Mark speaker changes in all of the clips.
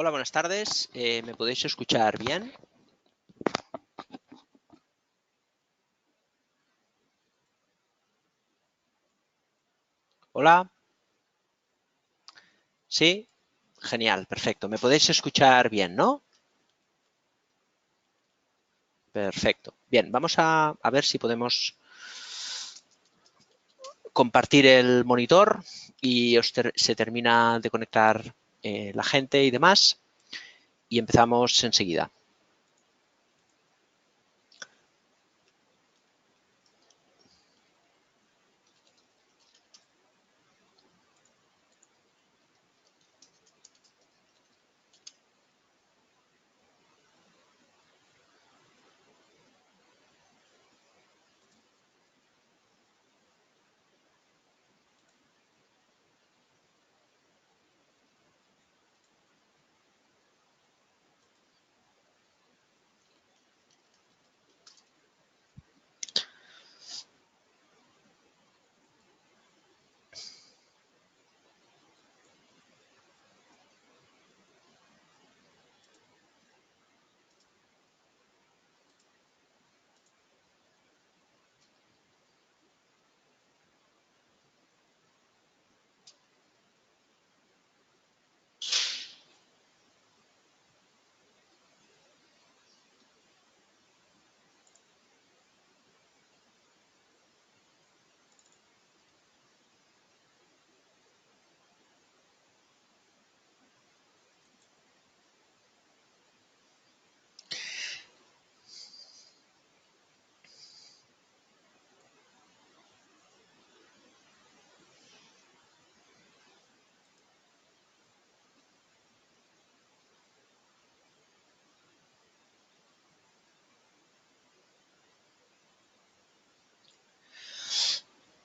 Speaker 1: Hola, buenas tardes. ¿Me podéis escuchar bien? Hola. ¿Sí? Genial, perfecto. ¿Me podéis escuchar bien, no? Perfecto. Bien, vamos a ver si podemos compartir el monitor y se termina de conectar la gente y demás y empezamos enseguida.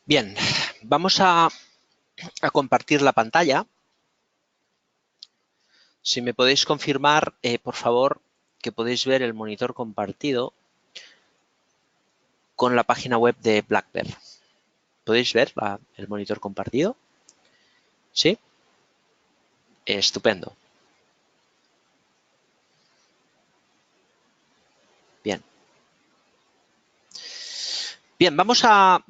Speaker 1: Bien, vamos a compartir la pantalla. Si me podéis confirmar, por favor, que podéis ver el monitor compartido con la página web de Blackbird. ¿Podéis ver el monitor compartido? ¿Sí? Estupendo. Bien. Bien, vamos a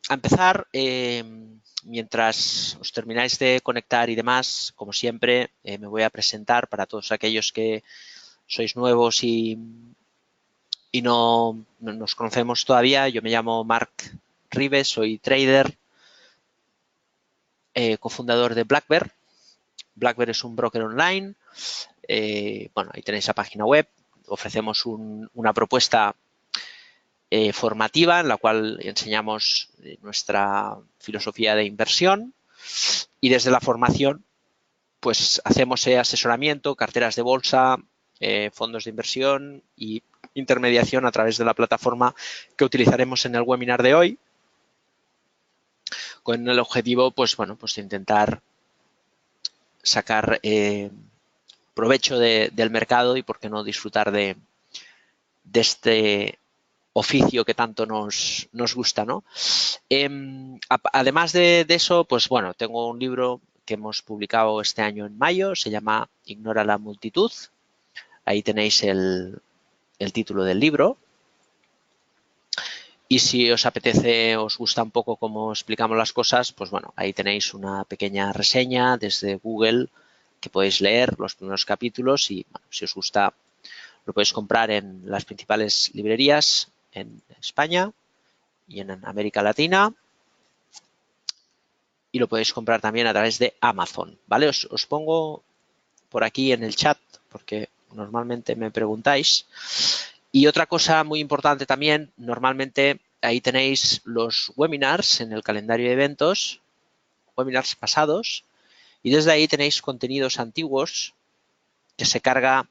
Speaker 1: empezar. Mientras os termináis de conectar y demás, como siempre, me voy a presentar para todos aquellos que sois nuevos y no nos conocemos todavía. Yo me llamo Marc Ribes, soy trader, cofundador de Blackbird. Blackbird es un broker online. Bueno, ahí tenéis la página web. Ofrecemos una propuesta formativa en la cual enseñamos nuestra filosofía de inversión y desde la formación pues hacemos asesoramiento, carteras de bolsa, fondos de inversión y intermediación a través de la plataforma que utilizaremos en el webinar de hoy, con el objetivo pues bueno, pues de intentar sacar provecho del mercado y por qué no disfrutar de este oficio que tanto nos gusta, ¿no? Además de eso, pues bueno, tengo un libro que hemos publicado este año en mayo, se llama Ignora la multitud. Ahí tenéis el título del libro. Y si os apetece, os gusta un poco cómo explicamos las cosas, pues bueno, ahí tenéis una pequeña reseña desde Google que podéis leer los primeros capítulos y bueno, si os gusta lo podéis comprar en las principales librerías en España y en América Latina y lo podéis comprar también a través de Amazon, ¿vale? Os pongo por aquí en el chat porque normalmente me preguntáis. Y otra cosa muy importante también, normalmente ahí tenéis los webinars en el calendario de eventos, webinars pasados, y desde ahí tenéis contenidos antiguos que se carga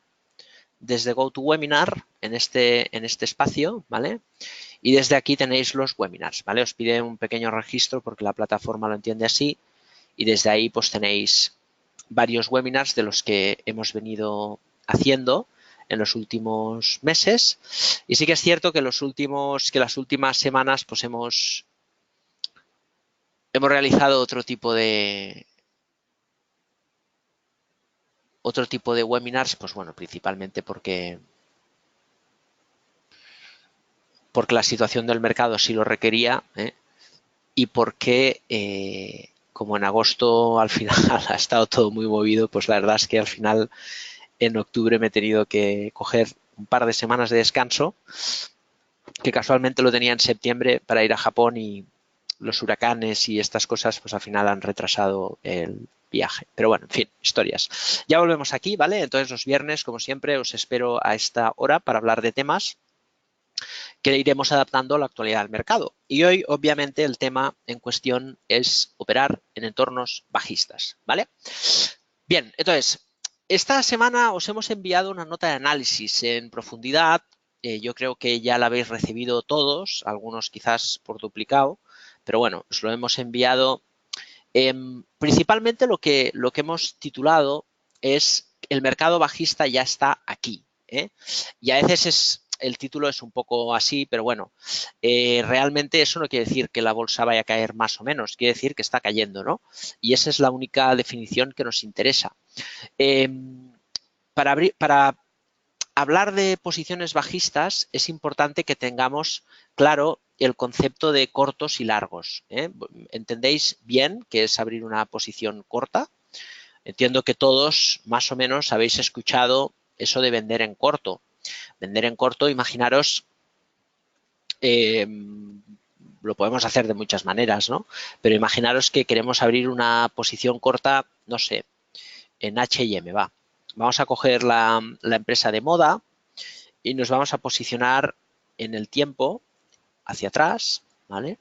Speaker 1: desde GoToWebinar en este espacio, ¿vale? Y desde aquí tenéis los webinars, ¿vale? Os pide un pequeño registro porque la plataforma lo entiende así y desde ahí pues tenéis varios webinars de los que hemos venido haciendo en los últimos meses y sí que es cierto que las últimas semanas pues hemos realizado otro tipo de otro tipo de webinars, pues bueno, principalmente porque la situación del mercado sí lo requería, y porque como en agosto al final ha estado todo muy movido, pues la verdad es que al final en octubre me he tenido que coger un par de semanas de descanso, que casualmente lo tenía en septiembre para ir a Japón, y los huracanes y estas cosas pues al final han retrasado el viaje. Pero bueno, en fin, historias. Ya volvemos aquí, ¿vale? Entonces los viernes, como siempre, os espero a esta hora para hablar de temas que iremos adaptando a la actualidad del mercado. Y hoy, obviamente, el tema en cuestión es operar en entornos bajistas, ¿vale? Bien, entonces, esta semana os hemos enviado una nota de análisis en profundidad. Yo creo que ya la habéis recibido todos, algunos quizás por duplicado, pero bueno, os lo hemos enviado. Principalmente lo que hemos titulado es "El mercado bajista ya está aquí". Y a veces el título es un poco así, pero bueno, realmente eso no quiere decir que la bolsa vaya a caer más o menos, quiere decir que está cayendo, ¿no? Y esa es la única definición que nos interesa. Para hablar de posiciones bajistas es importante que tengamos claro el concepto de cortos y largos. ¿Entendéis bien qué es abrir una posición corta? Entiendo que todos más o menos habéis escuchado eso de vender en corto. Vender en corto, imaginaros, lo podemos hacer de muchas maneras, ¿no? Pero imaginaros que queremos abrir una posición corta, no sé, en H&M, va. Vamos a coger la empresa de moda y nos vamos a posicionar en el tiempo hacia atrás, ¿vale?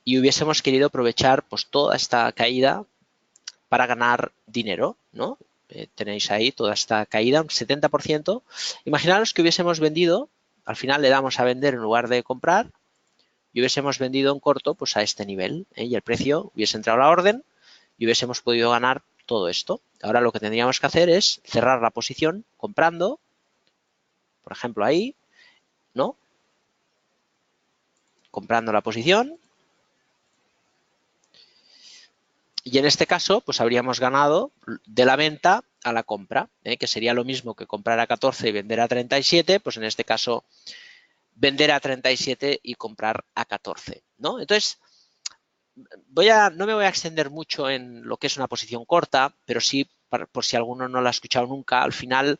Speaker 1: Y hubiésemos querido aprovechar pues toda esta caída para ganar dinero, ¿no? Tenéis ahí toda esta caída, un 70%. Imaginaros que hubiésemos vendido, al final le damos a vender en lugar de comprar, y hubiésemos vendido en corto pues a este nivel, y el precio hubiese entrado a la orden y hubiésemos podido ganar todo esto. Ahora lo que tendríamos que hacer es cerrar la posición comprando, por ejemplo ahí, ¿no? Comprando la posición, y en este caso pues habríamos ganado de la venta a la compra, que sería lo mismo que comprar a 14 y vender a 37, pues en este caso vender a 37 y comprar a 14, ¿no? Entonces, no me voy a extender mucho en lo que es una posición corta, pero sí, por si alguno no lo ha escuchado nunca, al final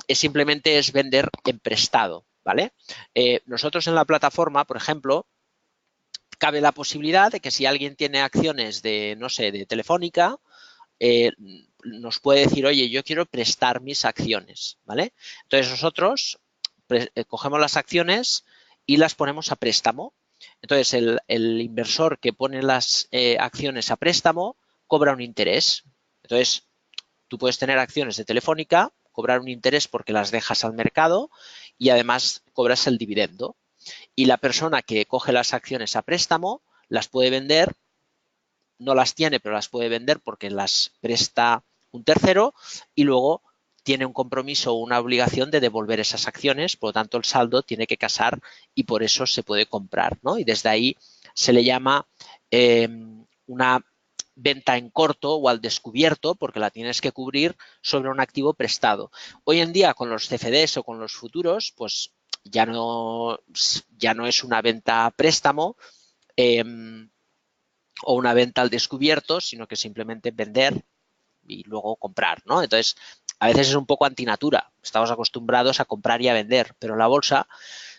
Speaker 1: simplemente es vender en prestado, ¿vale? Nosotros en la plataforma, por ejemplo, cabe la posibilidad de que si alguien tiene acciones de, no sé, de Telefónica, nos puede decir, oye, yo quiero prestar mis acciones, ¿vale? Entonces nosotros cogemos las acciones y las ponemos a préstamo. Entonces el inversor que pone las acciones a préstamo cobra un interés. Entonces tú puedes tener acciones de Telefónica, cobrar un interés porque las dejas al mercado y además cobras el dividendo. Y la persona que coge las acciones a préstamo las puede vender, no las tiene, pero las puede vender porque las presta un tercero, y luego tiene un compromiso o una obligación de devolver esas acciones, por lo tanto el saldo tiene que casar y por eso se puede comprar, ¿no? Y desde ahí se le llama una venta en corto o al descubierto, porque la tienes que cubrir sobre un activo prestado. Hoy en día con los CFDs o con los futuros, pues ya no es una venta a préstamo o una venta al descubierto, sino que simplemente vender y luego comprar, ¿no? Entonces, a veces es un poco antinatura. Estamos acostumbrados a comprar y a vender, pero en la bolsa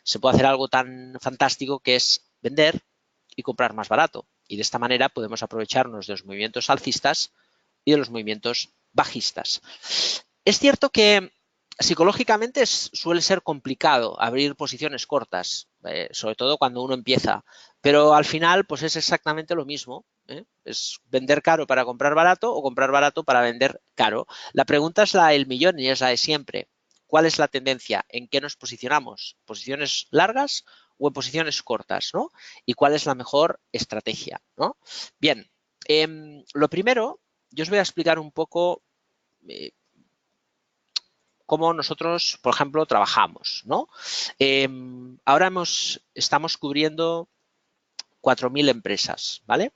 Speaker 1: se puede hacer algo tan fantástico que es vender y comprar más barato. Y de esta manera podemos aprovecharnos de los movimientos alcistas y de los movimientos bajistas. Es cierto que psicológicamente suele ser complicado abrir posiciones cortas, sobre todo cuando uno empieza, pero al final pues es exactamente lo mismo. Es vender caro para comprar barato o comprar barato para vender caro. La pregunta es la del millón y es la de siempre. ¿Cuál es la tendencia? ¿En qué nos posicionamos? ¿Posiciones largas o en posiciones cortas? ¿No? ¿Y cuál es la mejor estrategia? ¿No? Bien, lo primero, yo os voy a explicar un poco cómo nosotros, por ejemplo, trabajamos, ¿no? Ahora estamos cubriendo 4.000 empresas, ¿vale?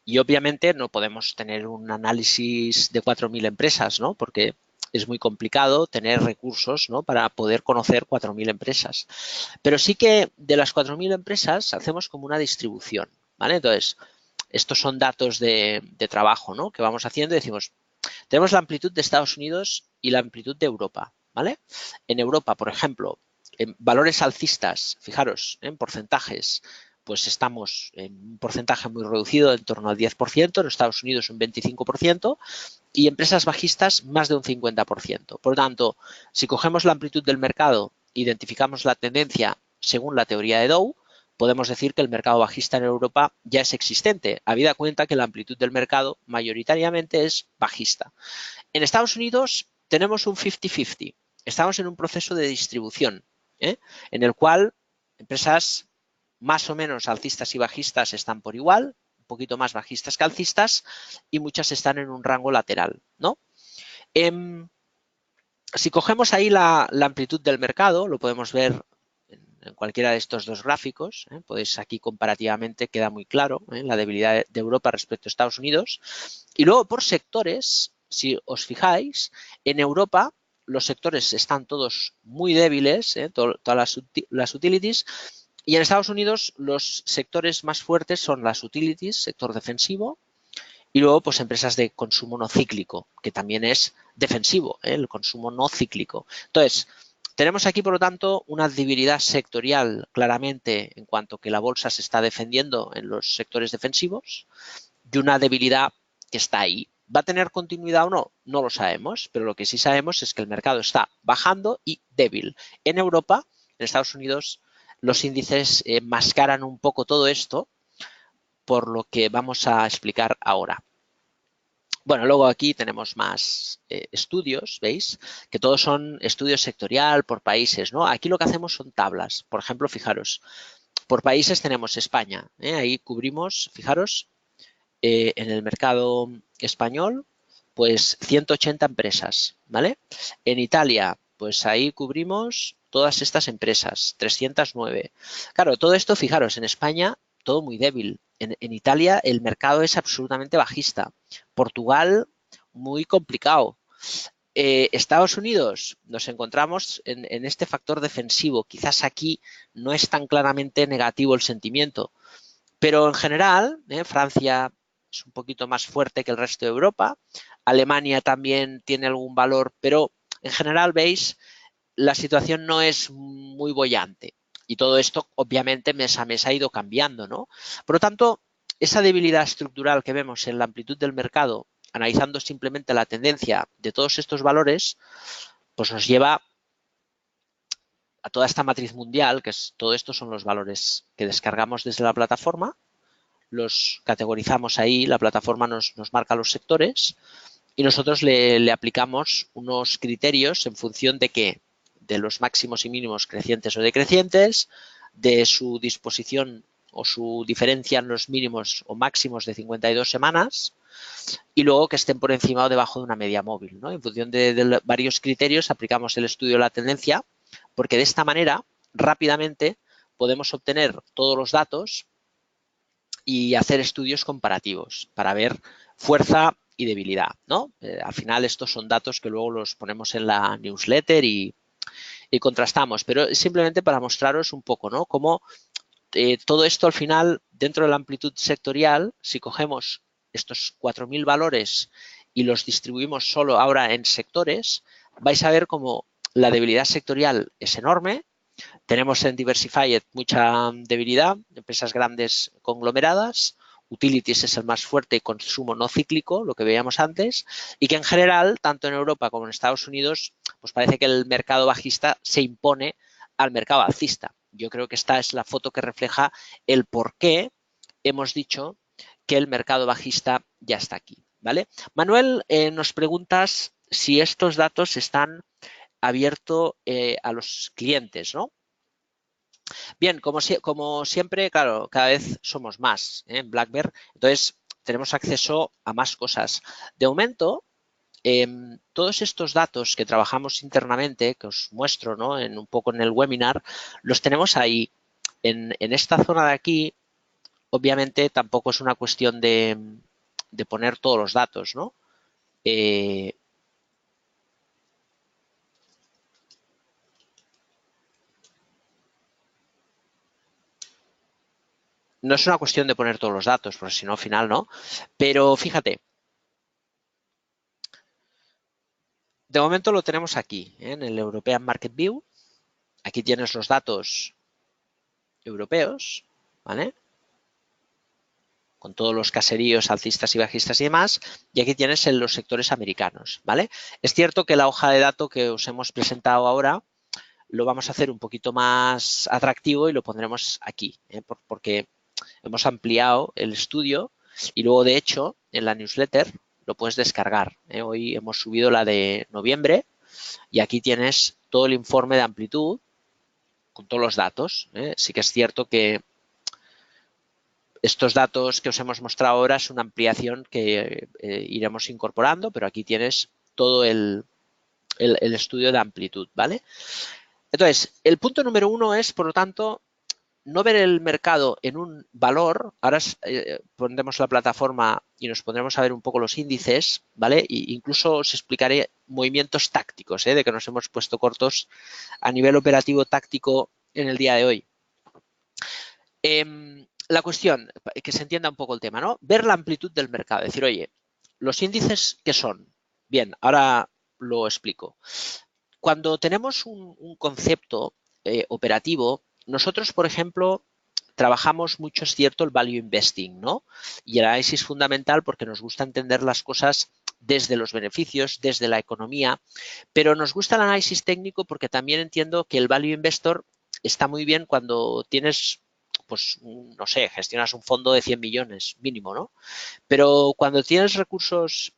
Speaker 1: Y obviamente no podemos tener un análisis de 4.000 empresas, ¿no? Porque es muy complicado tener recursos, ¿no?, para poder conocer 4.000 empresas. Pero sí que de las 4.000 empresas hacemos como una distribución, ¿vale? Entonces, estos son datos de trabajo, ¿no?, que vamos haciendo y decimos, tenemos la amplitud de Estados Unidos y la amplitud de Europa, ¿vale? En Europa, por ejemplo, en valores alcistas, fijaros, en porcentajes, pues estamos en un porcentaje muy reducido, en torno al 10%, en Estados Unidos un 25%, y empresas bajistas más de un 50%. Por lo tanto, si cogemos la amplitud del mercado, identificamos la tendencia según la teoría de Dow, podemos decir que el mercado bajista en Europa ya es existente, habida cuenta que la amplitud del mercado mayoritariamente es bajista. En Estados Unidos tenemos un 50-50. Estamos en un proceso de distribución, en el cual empresas más o menos alcistas y bajistas están por igual, un poquito más bajistas que alcistas, y muchas están en un rango lateral, ¿no? Si cogemos ahí la amplitud del mercado, lo podemos ver en cualquiera de estos dos gráficos, podéis aquí comparativamente queda muy claro la debilidad de Europa respecto a Estados Unidos. Y luego por sectores, si os fijáis, en Europa los sectores están todos muy débiles, todas las utilities, y en Estados Unidos los sectores más fuertes son las utilities, sector defensivo, y luego pues empresas de consumo no cíclico, que también es defensivo, el consumo no cíclico. Entonces, tenemos aquí, por lo tanto, una debilidad sectorial claramente en cuanto que la bolsa se está defendiendo en los sectores defensivos y una debilidad que está ahí. ¿Va a tener continuidad o no? No lo sabemos, pero lo que sí sabemos es que el mercado está bajando y débil. En Europa, en Estados Unidos, los índices mascaran un poco todo esto, por lo que vamos a explicar ahora. Bueno, luego aquí tenemos más estudios, ¿veis? Que todos son estudios sectorial por países, ¿no? Aquí lo que hacemos son tablas. Por ejemplo, fijaros, por países tenemos España, ahí cubrimos, fijaros, en el mercado español, pues 180 empresas, ¿vale? En Italia, pues ahí cubrimos todas estas empresas, 309. Claro, todo esto, fijaros, en España, todo muy débil. En Italia el mercado es absolutamente bajista. Portugal, muy complicado. Estados Unidos, nos encontramos en este factor defensivo. Quizás aquí no es tan claramente negativo el sentimiento, pero en general, Francia es un poquito más fuerte que el resto de Europa. Alemania también tiene algún valor, pero en general, veis, la situación no es muy boyante. Y todo esto, obviamente, mes a mes ha ido cambiando, ¿no? Por lo tanto, esa debilidad estructural que vemos en la amplitud del mercado, analizando simplemente la tendencia de todos estos valores, pues nos lleva a toda esta matriz mundial, que es todo esto son los valores que descargamos desde la plataforma, los categorizamos ahí, la plataforma nos marca los sectores y nosotros le aplicamos unos criterios en función de qué, de los máximos y mínimos crecientes o decrecientes, de su disposición o su diferencia en los mínimos o máximos de 52 semanas y luego que estén por encima o debajo de una media móvil, ¿no? En función de varios criterios aplicamos el estudio de la tendencia, porque de esta manera rápidamente podemos obtener todos los datos y hacer estudios comparativos para ver fuerza y debilidad, ¿no? Al final estos son datos que luego los ponemos en la newsletter y contrastamos, pero es simplemente para mostraros un poco, ¿no? Cómo todo esto al final, dentro de la amplitud sectorial, si cogemos estos 4.000 valores y los distribuimos solo ahora en sectores, vais a ver cómo la debilidad sectorial es enorme. Tenemos en Diversified mucha debilidad, empresas grandes conglomeradas, Utilities es el más fuerte y consumo no cíclico, lo que veíamos antes, y que en general, tanto en Europa como en Estados Unidos, pues parece que el mercado bajista se impone al mercado alcista. Yo creo que esta es la foto que refleja el por qué hemos dicho que el mercado bajista ya está aquí, ¿vale? Manuel, nos preguntas si estos datos están abiertos a los clientes, ¿no? Bien, como siempre, claro, cada vez somos más en Black Bear, entonces tenemos acceso a más cosas. De momento, todos estos datos que trabajamos internamente, que os muestro, ¿no?, un poco en el webinar, los tenemos ahí. En esta zona de aquí obviamente tampoco es una cuestión de poner todos los datos, ¿no? Eh, no es una cuestión de poner todos los datos, porque si no, al final no. Pero fíjate, de momento lo tenemos aquí, ¿eh? En el European Market View. Aquí tienes los datos europeos, ¿vale? Con todos los caseríos alcistas y bajistas y demás, y aquí tienes en los sectores americanos, ¿vale? Es cierto que la hoja de datos que os hemos presentado ahora lo vamos a hacer un poquito más atractivo y lo pondremos aquí, ¿eh? Porque hemos ampliado el estudio y luego, de hecho, en la newsletter lo puedes descargar, ¿eh? Hoy hemos subido la de noviembre y aquí tienes todo el informe de amplitud con todos los datos, ¿eh? Sí que es cierto que estos datos que os hemos mostrado ahora es una ampliación que iremos incorporando, pero aquí tienes todo el estudio de amplitud, ¿vale? Entonces, el punto número uno es, por lo tanto, no ver el mercado en un valor. Ahora pondremos la plataforma y nos pondremos a ver un poco los índices, ¿vale? E incluso os explicaré movimientos tácticos, de que nos hemos puesto cortos a nivel operativo táctico en el día de hoy. La cuestión, que se entienda un poco el tema, ¿no? Ver la amplitud del mercado, decir, oye, los índices, ¿qué son? Bien, ahora lo explico. Cuando tenemos un concepto operativo, nosotros, por ejemplo, trabajamos mucho, es cierto, el value investing, ¿no? Y el análisis fundamental porque nos gusta entender las cosas desde los beneficios, desde la economía, pero nos gusta el análisis técnico porque también entiendo que el value investor está muy bien cuando tienes, pues, no sé, gestionas un fondo de 100 millones mínimo, ¿no? Pero cuando tienes recursos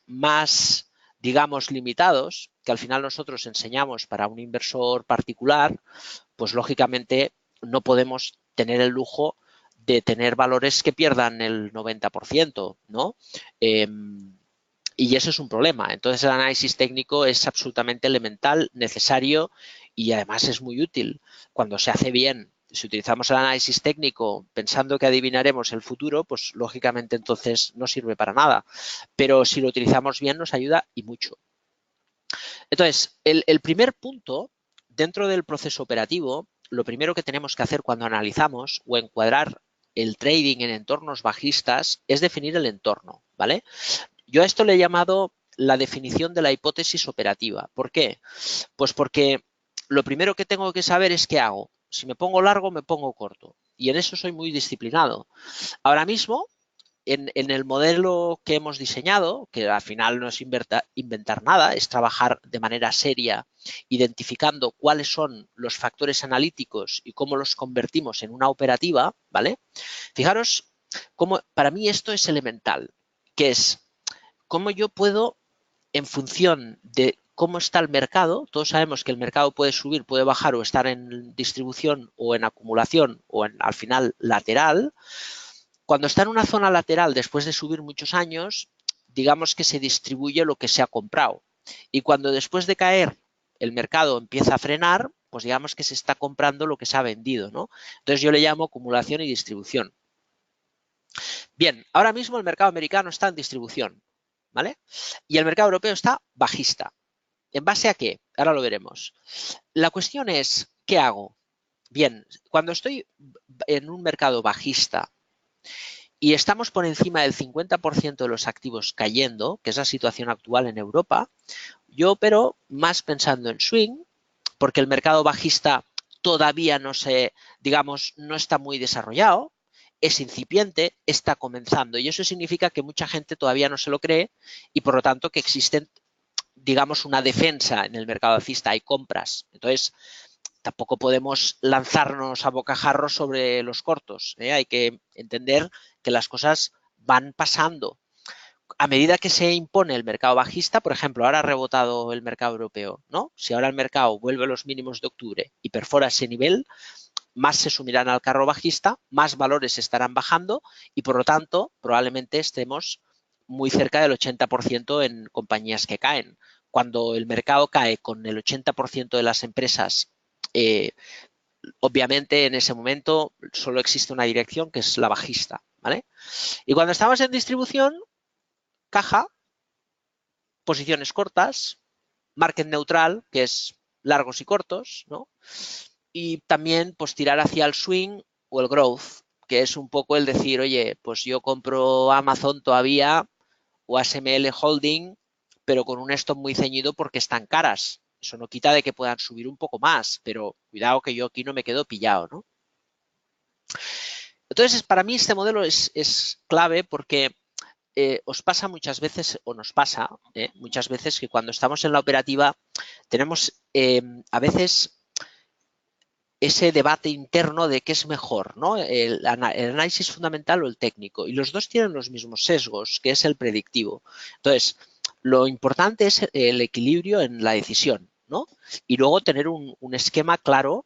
Speaker 1: más, digamos, limitados, que al final nosotros enseñamos para un inversor particular, pues lógicamente no podemos tener el lujo de tener valores que pierdan el 90%, ¿no? Y eso es un problema. Entonces el análisis técnico es absolutamente elemental, necesario y además es muy útil cuando se hace bien. Si utilizamos el análisis técnico pensando que adivinaremos el futuro, pues lógicamente entonces no sirve para nada. Pero si lo utilizamos bien nos ayuda y mucho. Entonces, el primer punto dentro del proceso operativo, lo primero que tenemos que hacer cuando analizamos o encuadrar el trading en entornos bajistas es definir el entorno, ¿vale? Yo a esto le he llamado la definición de la hipótesis operativa. ¿Por qué? Pues porque lo primero que tengo que saber es qué hago. Si me pongo largo, me pongo corto. Y en eso soy muy disciplinado. Ahora mismo, en el modelo que hemos diseñado, que al final no es inventar nada, es trabajar de manera seria, identificando cuáles son los factores analíticos y cómo los convertimos en una operativa, ¿vale? Fijaros cómo para mí esto es elemental, que es cómo yo puedo, en función de cómo está el mercado, todos sabemos que el mercado puede subir, puede bajar o estar en distribución o en acumulación o en, al final, lateral. Cuando está en una zona lateral después de subir muchos años, digamos que se distribuye lo que se ha comprado. Y cuando después de caer el mercado empieza a frenar, pues digamos que se está comprando lo que se ha vendido, ¿no? Entonces yo le llamo acumulación y distribución. Bien, ahora mismo el mercado americano está en distribución, ¿vale? Y el mercado europeo está bajista. ¿En base a qué? Ahora lo veremos. La cuestión es, ¿qué hago? Bien, cuando estoy en un mercado bajista y estamos por encima del 50% de los activos cayendo, que es la situación actual en Europa, yo opero más pensando en swing, porque el mercado bajista todavía no se, digamos, no está muy desarrollado, es incipiente, está comenzando y eso significa que mucha gente todavía no se lo cree y por lo tanto que existen, digamos, una defensa en el mercado alcista, hay compras. Entonces, tampoco podemos lanzarnos a bocajarro sobre los cortos. Hay que entender que las cosas van pasando. A medida que se impone el mercado bajista, por ejemplo, ahora ha rebotado el mercado europeo, ¿no? Si ahora el mercado vuelve a los mínimos de octubre y perfora ese nivel, más se sumirán al carro bajista, más valores estarán bajando y, por lo tanto, probablemente estemos muy cerca del 80% en compañías que caen. Cuando el mercado cae con el 80% de las empresas obviamente en ese momento solo existe una dirección que es la bajista, ¿vale? Y cuando estamos en distribución, caja, posiciones cortas, market neutral, que es largos y cortos, ¿no? Y también pues tirar hacia el swing o el growth, que es un poco el decir, oye, pues yo compro Amazon todavía o ASML Holding, pero con un stop muy ceñido porque están caras. Eso no quita de que puedan subir un poco más, pero cuidado que yo aquí no me quedo pillado, ¿no? Entonces, para mí este modelo es clave porque os pasa muchas veces, o nos pasa muchas veces, que cuando estamos en la operativa tenemos a veces ese debate interno de qué es mejor, ¿no? El análisis fundamental o el técnico. Y los dos tienen los mismos sesgos, que es el predictivo. Entonces, lo importante es el equilibrio en la decisión, ¿no? Y luego tener un esquema claro,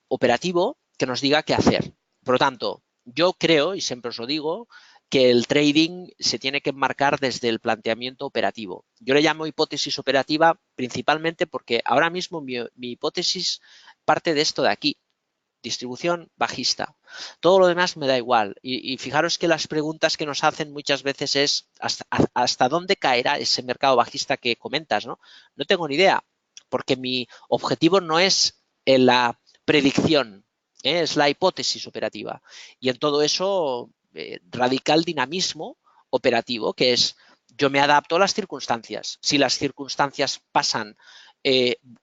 Speaker 1: operativo, que nos diga qué hacer. Por lo tanto, yo creo, y siempre os lo digo, que el trading se tiene que enmarcar desde el planteamiento operativo. Yo le llamo hipótesis operativa principalmente porque ahora mismo mi hipótesis parte de esto de aquí, distribución bajista. Todo lo demás me da igual. Y fijaros que las preguntas que nos hacen muchas veces es hasta dónde caerá ese mercado bajista que comentas, ¿no? No tengo ni idea, porque mi objetivo no es la predicción, es la hipótesis operativa. Y en todo eso radica el dinamismo operativo, que es yo me adapto a las circunstancias. Si las circunstancias pasan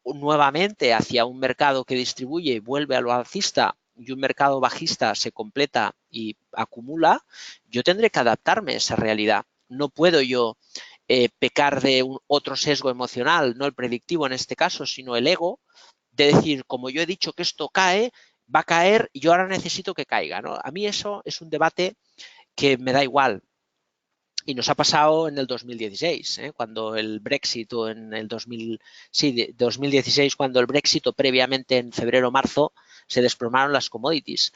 Speaker 1: nuevamente hacia un mercado que distribuye y vuelve a lo alcista y un mercado bajista se completa y acumula, yo tendré que adaptarme a esa realidad. No puedo yo pecar de otro sesgo emocional, no el predictivo en este caso, sino el ego, de decir, como yo he dicho que esto cae, va a caer y yo ahora necesito que caiga, ¿no? A mí eso es un debate que me da igual. Y nos ha pasado en el 2016, cuando el Brexit, o en el 2016, cuando el Brexit, o previamente en febrero-marzo, se desplomaron las commodities.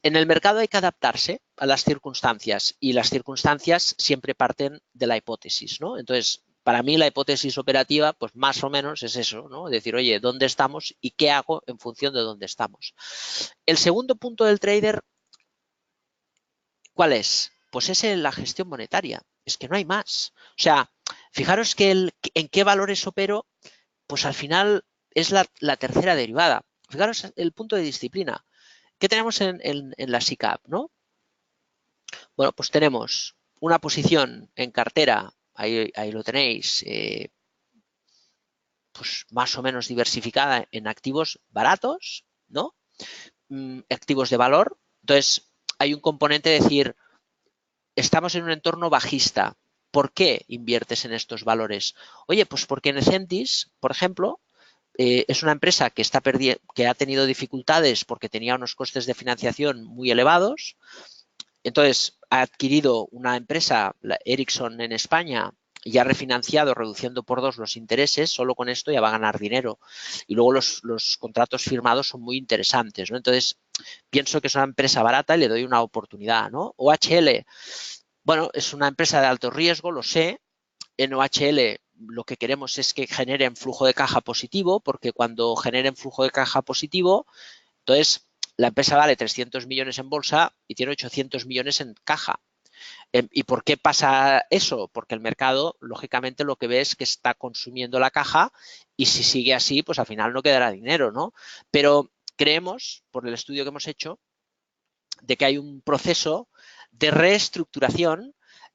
Speaker 1: En el mercado hay que adaptarse a las circunstancias y las circunstancias siempre parten de la hipótesis, ¿no? Entonces, para mí la hipótesis operativa, pues más o menos es eso, ¿no? Decir, oye, ¿dónde estamos y qué hago en función de dónde estamos? El segundo punto del trader, ¿cuál es? Pues es la gestión monetaria. Es que no hay más. O sea, fijaros que en qué valores opero, pues al final es la tercera derivada. Fijaros el punto de disciplina. ¿Qué tenemos en la SICAP, no? Bueno, pues tenemos una posición en cartera, ahí lo tenéis, pues más o menos diversificada en activos baratos, ¿no? Activos de valor. Entonces, hay un componente de decir, estamos en un entorno bajista. ¿Por qué inviertes en estos valores? Oye, pues porque Necentis, por ejemplo, es una empresa que ha tenido dificultades porque tenía unos costes de financiación muy elevados. Entonces, ha adquirido una empresa, Ericsson en España, y ha refinanciado reduciendo por 2 los intereses. Solo con esto ya va a ganar dinero. Y luego los contratos firmados son muy interesantes, ¿no? Entonces, pienso que es una empresa barata y le doy una oportunidad, ¿no? OHL, bueno, es una empresa de alto riesgo, lo sé. En OHL lo que queremos es que generen flujo de caja positivo, porque cuando generen flujo de caja positivo, entonces la empresa vale 300 millones en bolsa y tiene 800 millones en caja. ¿Y por qué pasa eso? Porque el mercado, lógicamente, lo que ve es que está consumiendo la caja y si sigue así, pues al final no quedará dinero, ¿no? Pero creemos, por el estudio que hemos hecho, de que hay un proceso de reestructuración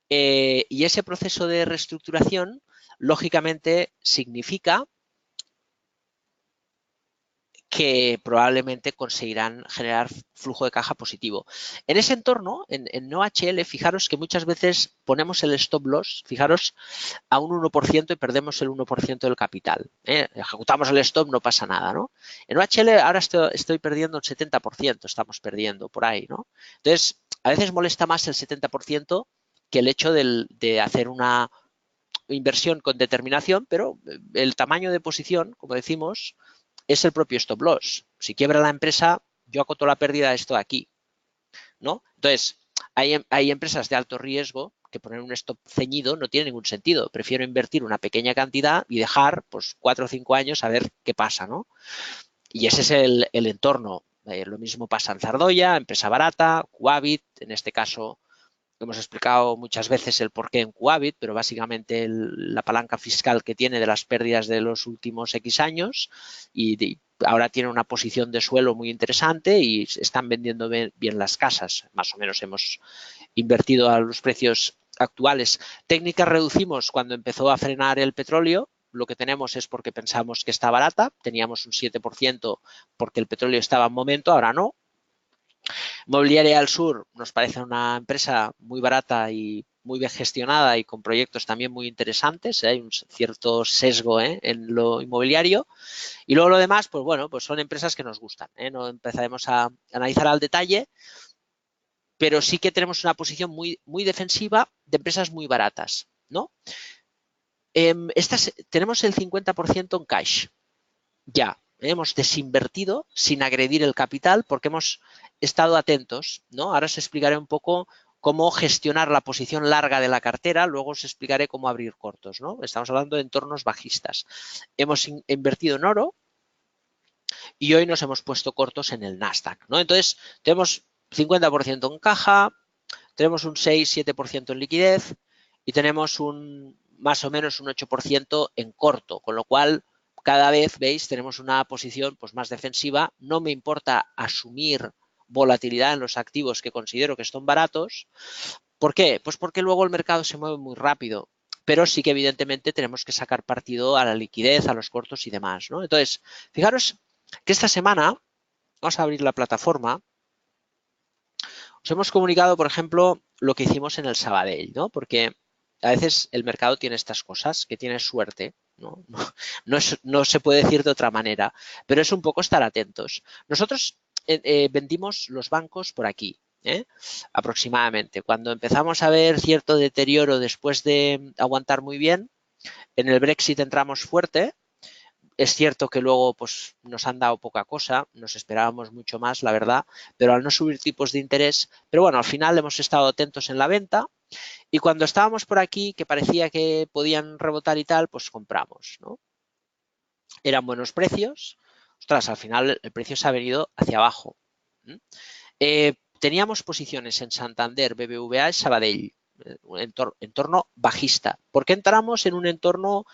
Speaker 1: y ese proceso de reestructuración, lógicamente, significa que probablemente conseguirán generar flujo de caja positivo. En ese entorno, en OHL, fijaros que muchas veces ponemos el stop loss, fijaros, a un 1% y perdemos el 1% del capital. Ejecutamos el stop, no pasa nada, ¿no? En OHL ahora estoy perdiendo el 70%, estamos perdiendo por ahí, ¿no? Entonces, a veces molesta más el 70% que el hecho de hacer una inversión con determinación, pero el tamaño de posición, como decimos, es el propio stop loss. Si quiebra la empresa, yo acoto la pérdida de esto de aquí, ¿no? Entonces, hay empresas de alto riesgo que poner un stop ceñido no tiene ningún sentido. Prefiero invertir una pequeña cantidad y dejar pues 4 o 5 años a ver qué pasa, ¿no? Y ese es el entorno. Lo mismo pasa en Zardoya, empresa barata, Quabit, en este caso hemos explicado muchas veces el porqué en Quabit, pero básicamente la palanca fiscal que tiene de las pérdidas de los últimos X años y ahora tiene una posición de suelo muy interesante y están vendiendo bien las casas. Más o menos hemos invertido a los precios actuales. Técnicas reducimos cuando empezó a frenar el petróleo. Lo que tenemos es porque pensamos que está barata. Teníamos un 7% porque el petróleo estaba en momento, ahora no. Mobiliaria del Sur nos parece una empresa muy barata y muy bien gestionada y con proyectos también muy interesantes. Hay un cierto sesgo en lo inmobiliario. Y luego lo demás, pues bueno, pues son empresas que nos gustan. No empezaremos a analizar al detalle, pero sí que tenemos una posición muy defensiva de empresas muy baratas, ¿no? Tenemos el 50% en cash. Ya, hemos desinvertido sin agredir el capital porque hemos estado atentos, ¿no? Ahora os explicaré un poco cómo gestionar la posición larga de la cartera, luego os explicaré cómo abrir cortos, ¿no? Estamos hablando de entornos bajistas. Hemos invertido en oro y hoy nos hemos puesto cortos en el Nasdaq, ¿no? Entonces, tenemos 50% en caja, tenemos un 6-7% en liquidez y tenemos más o menos un 8% en corto, con lo cual cada vez, veis, tenemos una posición pues, más defensiva. No me importa asumir volatilidad en los activos que considero que están baratos. ¿Por qué? Pues porque luego el mercado se mueve muy rápido, pero sí que evidentemente tenemos que sacar partido a la liquidez, a los cortos y demás, ¿no? Entonces, fijaros que esta semana, vamos a abrir la plataforma, os hemos comunicado, por ejemplo, lo que hicimos en el Sabadell, ¿no? Porque a veces el mercado tiene estas cosas, que tiene suerte, ¿no? No se puede decir de otra manera, pero es un poco estar atentos. Nosotros vendimos los bancos por aquí, aproximadamente. Cuando empezamos a ver cierto deterioro después de aguantar muy bien, en el Brexit entramos fuerte. Es cierto que luego pues, nos han dado poca cosa, nos esperábamos mucho más, la verdad, pero al no subir tipos de interés, pero bueno, al final hemos estado atentos en la venta y cuando estábamos por aquí, que parecía que podían rebotar y tal, pues compramos, ¿no? Eran buenos precios, ostras, al final el precio se ha venido hacia abajo. Teníamos posiciones en Santander, BBVA y Sabadell, un entorno bajista. ¿Por qué entramos en un entorno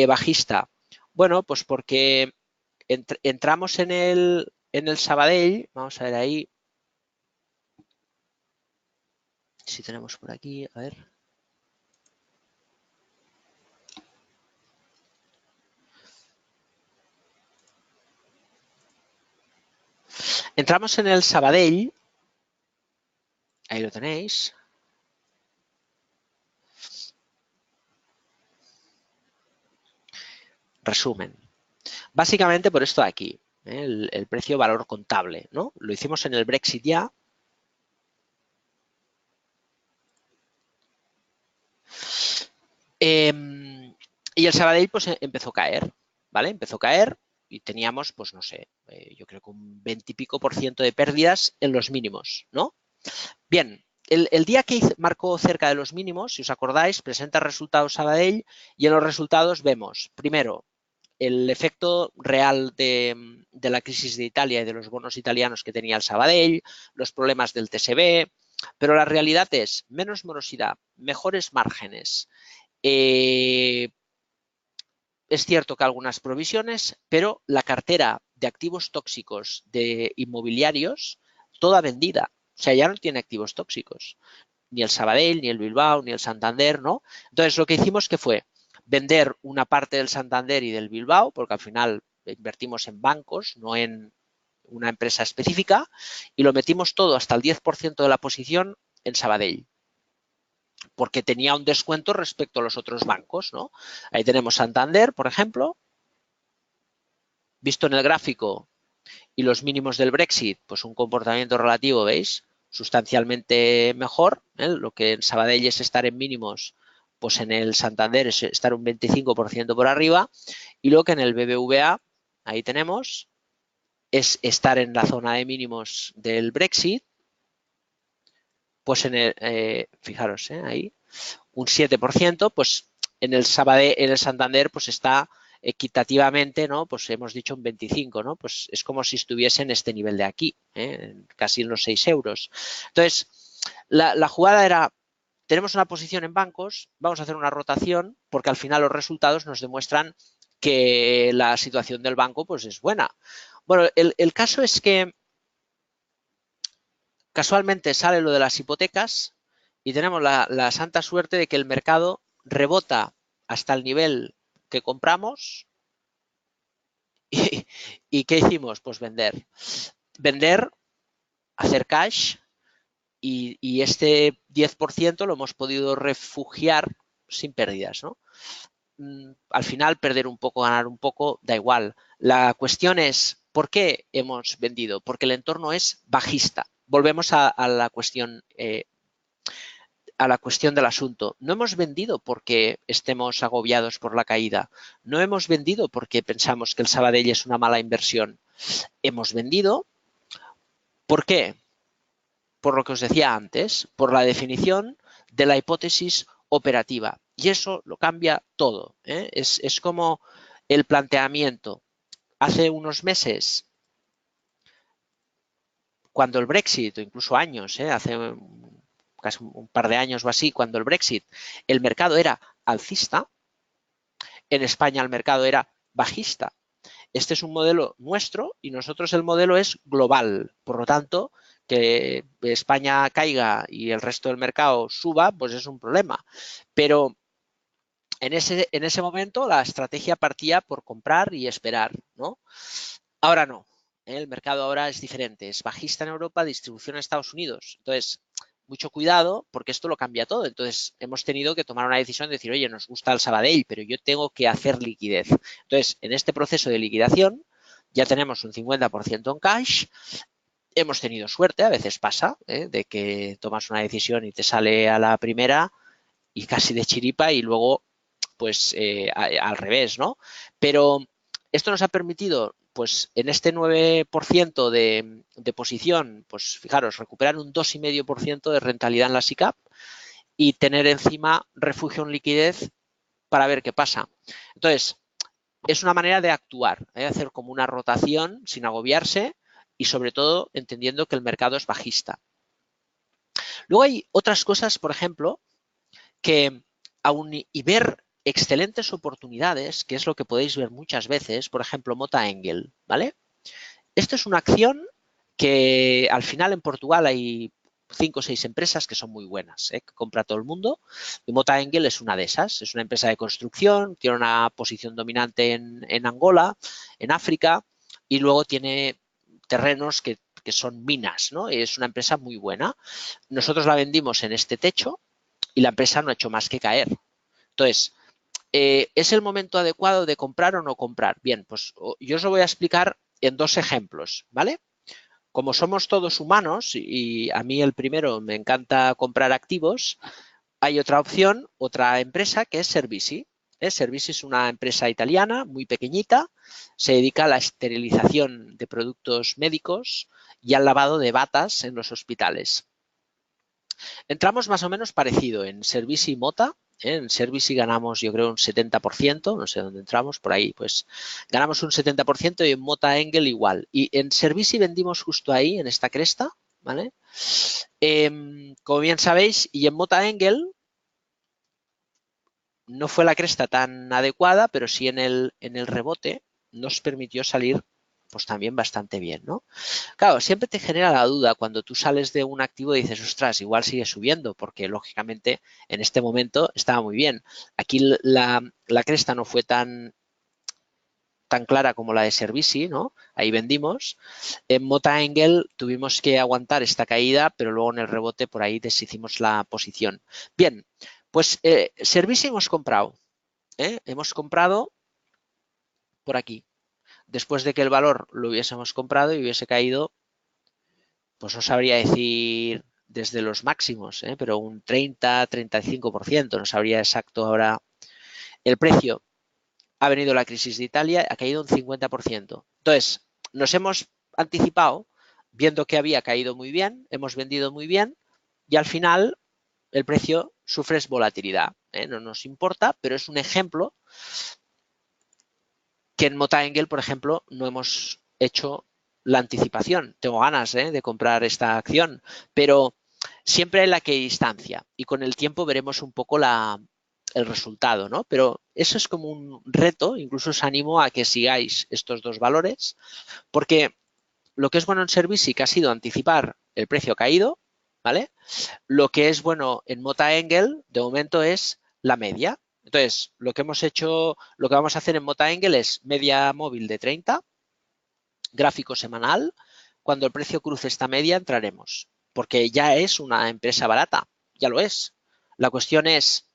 Speaker 1: bajista? Bueno, pues porque entramos en el Sabadell, vamos a ver ahí, si tenemos por aquí, a ver. Entramos en el Sabadell, ahí lo tenéis. Resumen. Básicamente por esto de aquí, el precio-valor contable, ¿no? Lo hicimos en el Brexit ya. Y el Sabadell pues empezó a caer, ¿vale? Empezó a caer y teníamos, pues no sé, yo creo que un 20 y pico % de pérdidas en los mínimos, ¿no? Bien, el día que marcó cerca de los mínimos, si os acordáis, presenta resultados Sabadell y en los resultados vemos, primero, el efecto real de la crisis de Italia y de los bonos italianos que tenía el Sabadell, los problemas del TSB, pero la realidad es menos morosidad, mejores márgenes. Es cierto que algunas provisiones, pero la cartera de activos tóxicos de inmobiliarios, toda vendida. O sea, ya no tiene activos tóxicos. Ni el Sabadell, ni el Bilbao, ni el Santander, ¿no? Entonces, lo que hicimos que fue vender una parte del Santander y del Bilbao, porque al final invertimos en bancos, no en una empresa específica, y lo metimos todo hasta el 10% de la posición en Sabadell, porque tenía un descuento respecto a los otros bancos, ¿no? Ahí tenemos Santander, por ejemplo, visto en el gráfico y los mínimos del Brexit, pues un comportamiento relativo, ¿veis? Sustancialmente mejor, lo que en Sabadell es estar en mínimos, pues en el Santander es estar un 25% por arriba y lo que en el BBVA, ahí tenemos, es estar en la zona de mínimos del Brexit, pues en el, fijaros, ahí, un 7%, pues en el Santander pues está equitativamente, ¿no? Pues hemos dicho un 25, ¿no? Pues es como si estuviese en este nivel de aquí, casi en los 6 euros. Entonces, la jugada era, tenemos una posición en bancos, vamos a hacer una rotación, porque al final los resultados nos demuestran que la situación del banco pues es buena. Bueno, el caso es que casualmente sale lo de las hipotecas y tenemos la santa suerte de que el mercado rebota hasta el nivel que compramos y ¿qué hicimos? Pues vender. Vender, hacer cash y este 10% lo hemos podido refugiar sin pérdidas, ¿no? Al final perder un poco, ganar un poco, da igual. La cuestión es, ¿por qué hemos vendido? Porque el entorno es bajista. Volvemos a la cuestión del asunto. No hemos vendido porque estemos agobiados por la caída. No hemos vendido porque pensamos que el Sabadell es una mala inversión. Hemos vendido, ¿por qué? Por lo que os decía antes, por la definición de la hipótesis operativa. Y eso lo cambia todo. Es como el planteamiento. Hace unos meses, cuando el Brexit, o incluso años, hace casi un par de años o así, cuando el Brexit, el mercado era alcista, en España el mercado era bajista. Este es un modelo nuestro y nosotros el modelo es global. Por lo tanto, que España caiga y el resto del mercado suba, pues es un problema. Pero en ese momento la estrategia partía por comprar y esperar, ¿no? Ahora no. El mercado ahora es diferente. Es bajista en Europa, distribución en Estados Unidos. Entonces, mucho cuidado porque esto lo cambia todo. Entonces, hemos tenido que tomar una decisión de decir, oye, nos gusta el Sabadell, pero yo tengo que hacer liquidez. Entonces, en este proceso de liquidación ya tenemos un 50% en cash. Hemos tenido suerte, a veces pasa, de que tomas una decisión y te sale a la primera y casi de chiripa y luego, pues, al revés, ¿no? Pero esto nos ha permitido, pues, en este 9% de posición, pues, fijaros, recuperar un 2,5% de rentabilidad en la SICAP y tener encima refugio en liquidez para ver qué pasa. Entonces, es una manera de actuar, hacer como una rotación sin agobiarse y sobre todo entendiendo que el mercado es bajista. Luego hay otras cosas, por ejemplo, que aún y ver excelentes oportunidades, que es lo que podéis ver muchas veces, por ejemplo, Mota Engel, ¿vale? Esto es una acción que al final en Portugal hay 5 o 6 empresas que son muy buenas, que compra todo el mundo, y Mota Engel es una de esas, es una empresa de construcción, tiene una posición dominante en Angola, en África, y luego tiene terrenos que son minas, ¿no? Es una empresa muy buena. Nosotros la vendimos en este techo y la empresa no ha hecho más que caer. Entonces, ¿es el momento adecuado de comprar o no comprar? Bien, pues yo os lo voy a explicar en 2 ejemplos, ¿vale? Como somos todos humanos y a mí el primero me encanta comprar activos, hay otra opción, otra empresa que es Servici. Servici es una empresa italiana muy pequeñita, se dedica a la esterilización de productos médicos y al lavado de batas en los hospitales. Entramos más o menos parecido en Servici y Mota. En Servici ganamos, yo creo, un 70%, no sé dónde entramos, por ahí, pues ganamos un 70% y en Mota Engel igual. Y en Servici vendimos justo ahí, en esta cresta, ¿vale? Como bien sabéis, y en Mota Engel no fue la cresta tan adecuada, pero sí en el rebote nos permitió salir pues también bastante bien, ¿no? Claro, siempre te genera la duda cuando tú sales de un activo y dices, ostras, igual sigue subiendo, porque lógicamente en este momento estaba muy bien. Aquí la cresta no fue tan clara como la de Servici, ¿no? Ahí vendimos. En Mota Engel tuvimos que aguantar esta caída, pero luego en el rebote por ahí deshicimos la posición. Bien, pues Servici hemos comprado. Hemos comprado por aquí. Después de que el valor lo hubiésemos comprado y hubiese caído, pues no sabría decir desde los máximos, pero un 30-35%, no sabría exacto ahora el precio. Ha venido la crisis de Italia, ha caído un 50%. Entonces, nos hemos anticipado viendo que había caído muy bien, hemos vendido muy bien y al final el precio sufre volatilidad. No nos importa, pero es un ejemplo que en Mota-Engel, por ejemplo, no hemos hecho la anticipación. Tengo ganas de comprar esta acción, pero siempre hay la equidistancia y con el tiempo veremos un poco el resultado, ¿no? Pero eso es como un reto, incluso os animo a que sigáis estos dos valores, porque lo que es bueno en Servisic ha sido anticipar el precio caído, ¿vale? Lo que es bueno en Mota-Engel, de momento, es la media. Entonces, lo que hemos hecho, lo que vamos a hacer en Mota-Engel es media móvil de 30, gráfico semanal. Cuando el precio cruce esta media, entraremos, porque ya es una empresa barata, ya lo es. La cuestión es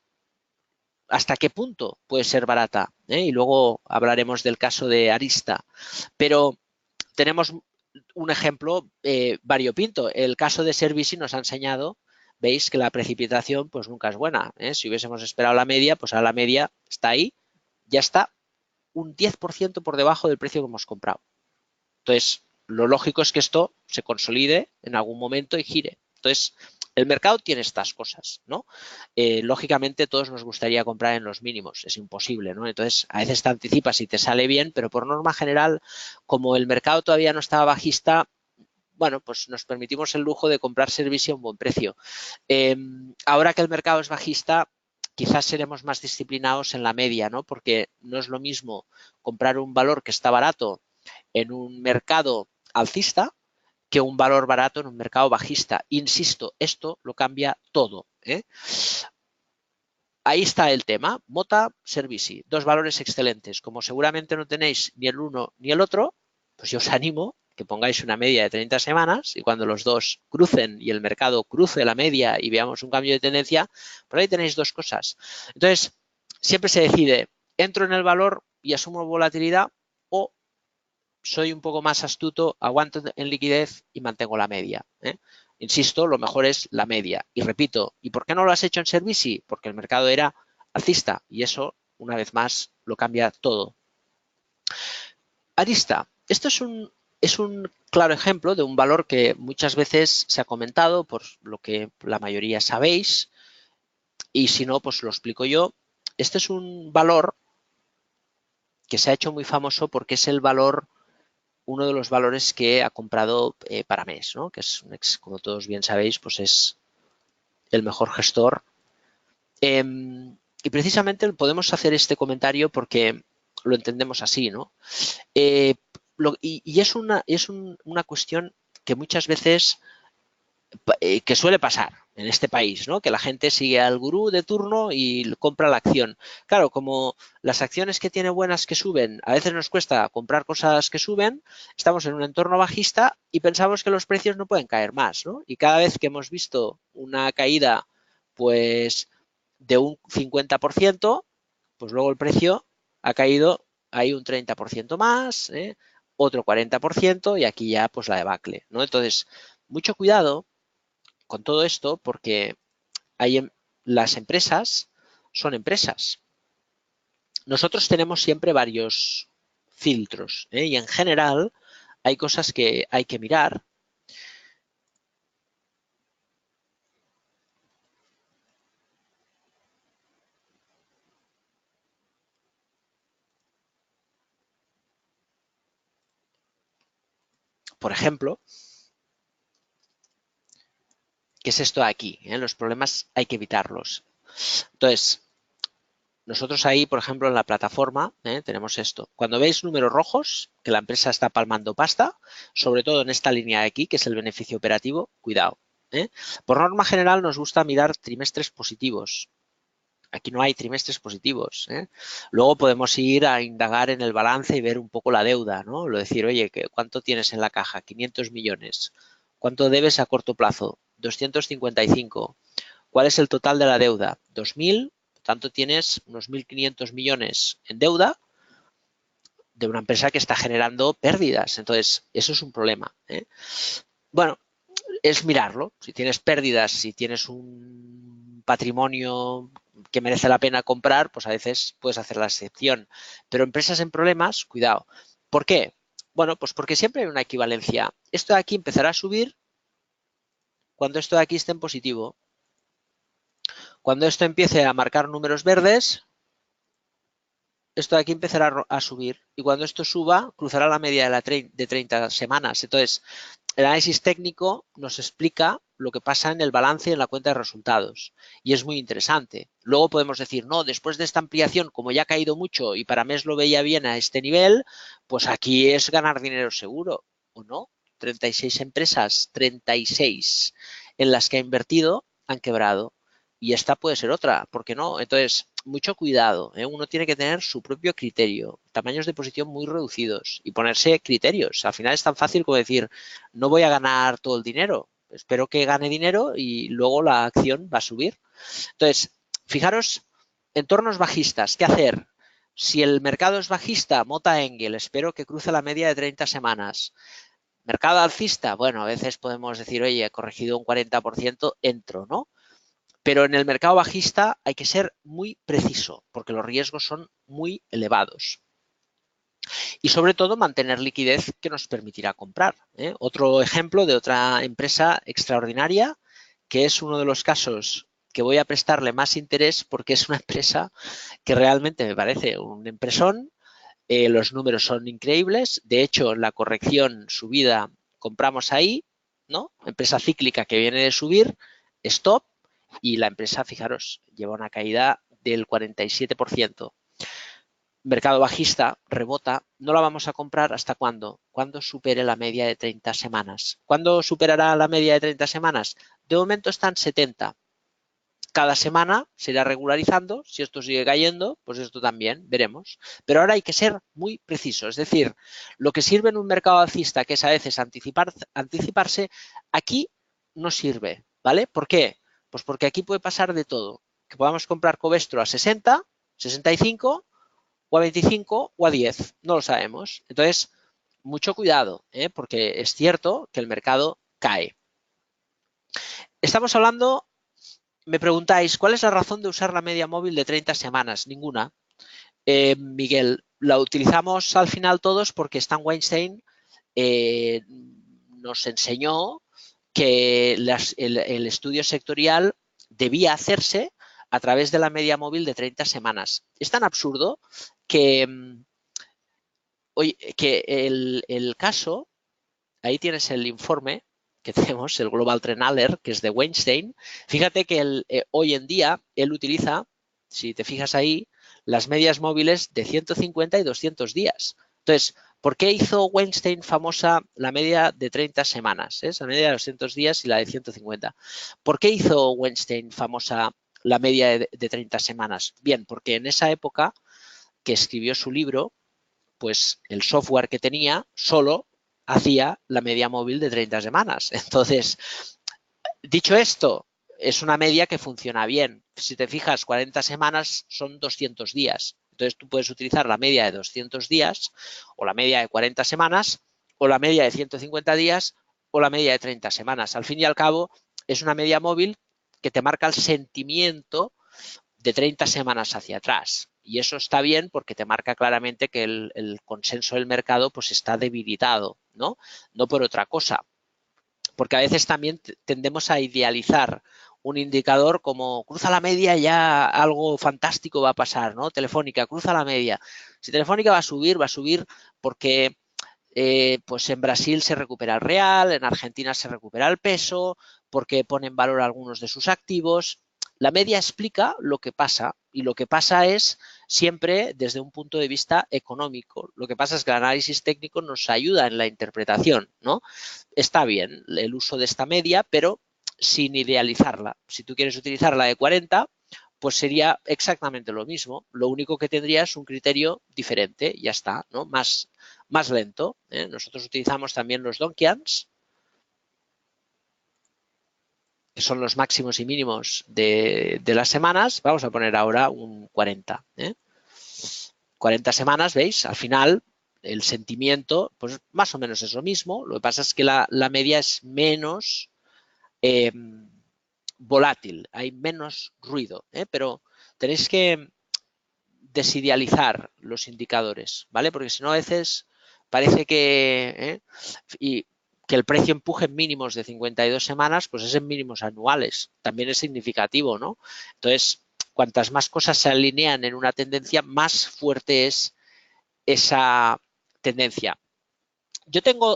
Speaker 1: hasta qué punto puede ser barata, ¿eh? Y luego hablaremos del caso de Arista. Pero tenemos un ejemplo variopinto. El caso de Servisi nos ha enseñado, veis que la precipitación pues nunca es buena, ¿eh? Si hubiésemos esperado la media, pues ahora la media está ahí, ya está un 10% por debajo del precio que hemos comprado. Entonces, lo lógico es que esto se consolide en algún momento y gire. Entonces, el mercado tiene estas cosas, ¿no? Lógicamente, todos nos gustaría comprar en los mínimos, es imposible, ¿no? Entonces, a veces te anticipas y te sale bien, pero por norma general, como el mercado todavía no estaba bajista, bueno, pues nos permitimos el lujo de comprar servicio a un buen precio. Ahora que el mercado es bajista, quizás seremos más disciplinados en la media, ¿no? Porque no es lo mismo comprar un valor que está barato en un mercado alcista que un valor barato en un mercado bajista. Insisto, esto lo cambia todo, ¿eh? Ahí está el tema. Mota, Servisi, dos valores excelentes. Como seguramente no tenéis ni el uno ni el otro, pues yo os animo que pongáis una media de 30 semanas y cuando los dos crucen y el mercado cruce la media y veamos un cambio de tendencia, por ahí tenéis dos cosas. Entonces, siempre se decide, entro en el valor y asumo volatilidad o soy un poco más astuto, aguanto en liquidez y mantengo la media, ¿eh? Insisto, lo mejor es la media. Y repito, ¿y por qué no lo has hecho en Servisi? Porque el mercado era alcista y eso, una vez más, lo cambia todo. Arista, esto es un claro ejemplo de un valor que muchas veces se ha comentado, por lo que la mayoría sabéis, y si no, pues lo explico yo. Este es un valor que se ha hecho muy famoso porque es el valor, uno de los valores que ha comprado Paramés, ¿no? Que es, como todos bien sabéis, pues es el mejor gestor. Y precisamente podemos hacer este comentario porque lo entendemos así, ¿no? Y una cuestión que muchas veces que suele pasar en este país, ¿no? Que la gente sigue al gurú de turno y compra la acción. Claro, como las acciones que tiene buenas que suben, a veces nos cuesta comprar cosas que suben, estamos en un entorno bajista y pensamos que los precios no pueden caer más, ¿no? Y cada vez que hemos visto una caída, pues, de un 50%, pues luego el precio ha caído ahí un 30% más, otro 40% y aquí ya pues la debacle, ¿no? Entonces, mucho cuidado con todo esto porque las empresas son empresas. Nosotros tenemos siempre varios filtros, y en general hay cosas que hay que mirar. Por ejemplo, ¿qué es esto de aquí? Los problemas hay que evitarlos. Entonces, nosotros ahí, por ejemplo, en la plataforma tenemos esto. Cuando veis números rojos, que la empresa está palmando pasta, sobre todo en esta línea de aquí, que es el beneficio operativo, cuidado. Por norma general nos gusta mirar trimestres positivos. Aquí no hay trimestres positivos. Luego podemos ir a indagar en el balance y ver un poco la deuda, ¿no? Lo decir, oye, ¿cuánto tienes en la caja? 500 millones. ¿Cuánto debes a corto plazo? 255. ¿Cuál es el total de la deuda? 2.000. Por tanto, tienes unos 1.500 millones en deuda de una empresa que está generando pérdidas. Entonces, eso es un problema. Bueno, es mirarlo. Si tienes pérdidas, si tienes un patrimonio que merece la pena comprar, pues a veces puedes hacer la excepción. Pero empresas en problemas, cuidado. ¿Por qué? Bueno, pues porque siempre hay una equivalencia. Esto de aquí empezará a subir cuando esto de aquí esté en positivo. Cuando esto empiece a marcar números verdes, esto de aquí empezará a subir y cuando esto suba, cruzará la media de 30 semanas. Entonces, el análisis técnico nos explica lo que pasa en el balance y en la cuenta de resultados. Y es muy interesante. Luego podemos decir, no, después de esta ampliación, como ya ha caído mucho y para mes lo veía bien a este nivel, pues aquí es ganar dinero seguro. ¿O no? 36 empresas, 36 en las que ha invertido han quebrado. Y esta puede ser otra, ¿por qué no? Entonces, mucho cuidado, ¿eh? Uno tiene que tener su propio criterio, tamaños de posición muy reducidos y ponerse criterios. Al final es tan fácil como decir, no voy a ganar todo el dinero, espero que gane dinero y luego la acción va a subir. Entonces, fijaros, entornos bajistas, ¿qué hacer? Si el mercado es bajista, Mota Engel, espero que cruce la media de 30 semanas. Mercado alcista, bueno, a veces podemos decir, oye, he corregido un 40%, entro, ¿no? Pero en el mercado bajista hay que ser muy preciso porque los riesgos son muy elevados. Y sobre todo mantener liquidez que nos permitirá comprar, ¿eh? Otro ejemplo de otra empresa extraordinaria que es uno de los casos que voy a prestarle más interés porque es una empresa que realmente me parece un empresón. Los números son increíbles. De hecho, en la corrección subida compramos ahí, ¿no? Empresa cíclica que viene de subir, stop, y la empresa, fijaros, lleva una caída del 47%. Mercado bajista, rebota, no la vamos a comprar ¿hasta cuándo? Cuando supere la media de 30 semanas. ¿Cuándo superará la media de 30 semanas? De momento están 70. Cada semana se irá regularizando. Si esto sigue cayendo, pues esto también, veremos. Pero ahora hay que ser muy preciso. Es decir, lo que sirve en un mercado alcista, que es a veces anticiparse, aquí no sirve, ¿vale? ¿Por qué? Pues porque aquí puede pasar de todo. Que podamos comprar Covestro a 60, 65 o a 25 o a 10. No lo sabemos. Entonces, mucho cuidado, ¿eh? Porque es cierto que el mercado cae. Estamos hablando. Me preguntáis, ¿cuál es la razón de usar la media móvil de 30 semanas? Ninguna. Miguel, la utilizamos al final todos porque Stan Weinstein nos enseñó que el estudio sectorial debía hacerse a través de la media móvil de 30 semanas. Es tan absurdo que, que el caso, ahí tienes el informe que tenemos, el Global Trend Alert, que es de Weinstein. Fíjate que hoy en día él utiliza, si te fijas ahí, las medias móviles de 150 y 200 días. Entonces, ¿por qué hizo Weinstein famosa la media de 30 semanas? La media de 200 días y la de 150. ¿Por qué hizo Weinstein famosa la media de 30 semanas? Bien, porque en esa época que escribió su libro, pues el software que tenía solo hacía la media móvil de 30 semanas. Entonces, dicho esto, es una media que funciona bien. Si te fijas, 40 semanas son 200 días. Entonces, tú puedes utilizar la media de 200 días o la media de 40 semanas o la media de 150 días o la media de 30 semanas. Al fin y al cabo, es una media móvil que te marca el sentimiento de 30 semanas hacia atrás. Y eso está bien porque te marca claramente que el consenso del mercado pues está debilitado, ¿no? No por otra cosa. Porque a veces también tendemos a idealizar un indicador como cruza la media, ya algo fantástico va a pasar, ¿no? Telefónica, cruza la media. Si Telefónica va a subir porque pues en Brasil se recupera el real, en Argentina se recupera el peso, porque pone en valor algunos de sus activos. La media explica lo que pasa y lo que pasa es siempre desde un punto de vista económico. Lo que pasa es que el análisis técnico nos ayuda en la interpretación, ¿no? Está bien el uso de esta media, pero sin idealizarla. Si tú quieres utilizar la de 40, pues sería exactamente lo mismo. Lo único que tendría es un criterio diferente, ya está, ¿no? Más lento. Nosotros utilizamos también los Donkians, que son los máximos y mínimos de las semanas. Vamos a poner ahora un 40. 40 semanas, ¿veis? Al final, el sentimiento, pues más o menos es lo mismo. Lo que pasa es que la media es menos volátil, hay menos ruido, pero tenéis que desidealizar los indicadores, ¿vale? Porque si no a veces parece y que el precio empuje en mínimos de 52 semanas, pues es en mínimos anuales. También es significativo, ¿no? Entonces, cuantas más cosas se alinean en una tendencia, más fuerte es esa tendencia.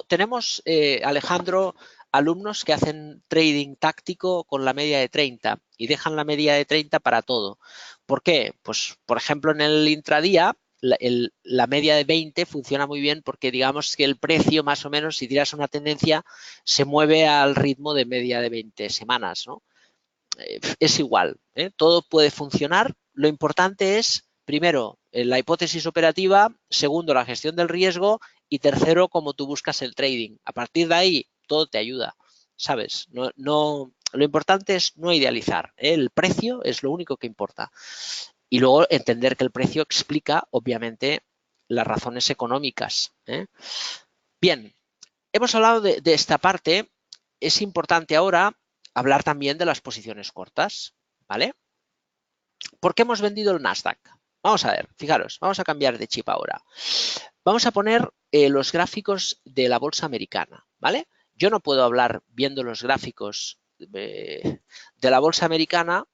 Speaker 1: Tenemos, Alejandro, alumnos que hacen trading táctico con la media de 30 y dejan la media de 30 para todo. ¿Por qué? Pues, por ejemplo, en el intradía, la media de 20 funciona muy bien porque digamos que el precio más o menos, si tiras una tendencia, se mueve al ritmo de media de 20 semanas, ¿no? Es igual, ¿eh? Todo puede funcionar. Lo importante es, primero, la hipótesis operativa, segundo, la gestión del riesgo y tercero, cómo tú buscas el trading. A partir de ahí, todo te ayuda, ¿sabes? Lo importante es no idealizar, ¿eh? El precio es lo único que importa. Y luego entender que el precio explica, obviamente, las razones económicas, ¿eh? Bien, hemos hablado de esta parte. Es importante ahora hablar también de las posiciones cortas, ¿vale? ¿Por qué hemos vendido el Nasdaq? Vamos a ver, fijaros, vamos a cambiar de chip ahora. Vamos a poner los gráficos de la bolsa americana, ¿vale? Yo no puedo hablar viendo los gráficos de la bolsa americana.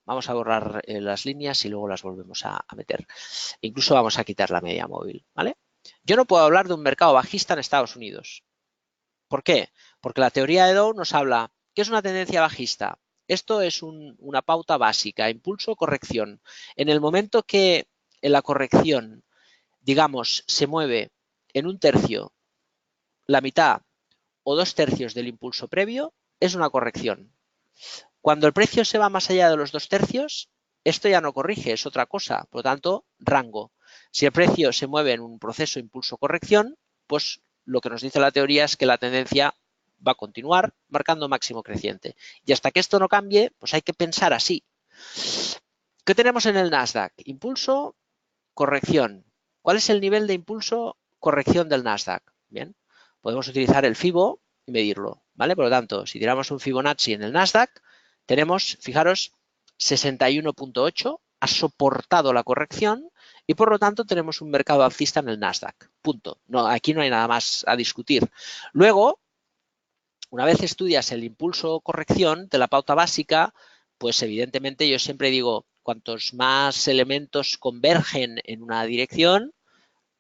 Speaker 1: Vamos a borrar las líneas y luego las volvemos a meter. Incluso vamos a quitar la media móvil, ¿vale? Yo no puedo hablar de un mercado bajista en Estados Unidos. ¿Por qué? Porque la teoría de Dow nos habla que es una tendencia bajista. Esto es una pauta básica, impulso, corrección. En el momento que en la corrección, digamos, se mueve en un tercio, la mitad o 2/3 del impulso previo, es una corrección. Cuando el precio se va más allá de los 2/3, esto ya no corrige, es otra cosa. Por lo tanto, rango. Si el precio se mueve en un proceso impulso-corrección, pues lo que nos dice la teoría es que la tendencia va a continuar marcando máximo creciente. Y hasta que esto no cambie, pues hay que pensar así. ¿Qué tenemos en el Nasdaq? Impulso, corrección. ¿Cuál es el nivel de impulso, corrección del Nasdaq? Bien, podemos utilizar el FIBO y medirlo, ¿vale? Por lo tanto, si tiramos un Fibonacci en el Nasdaq, tenemos, fijaros, 61.8, ha soportado la corrección y por lo tanto tenemos un mercado alcista en el Nasdaq. Punto. No, aquí no hay nada más a discutir. Luego, una vez estudias el impulso corrección de la pauta básica, pues evidentemente yo siempre digo, cuantos más elementos convergen en una dirección,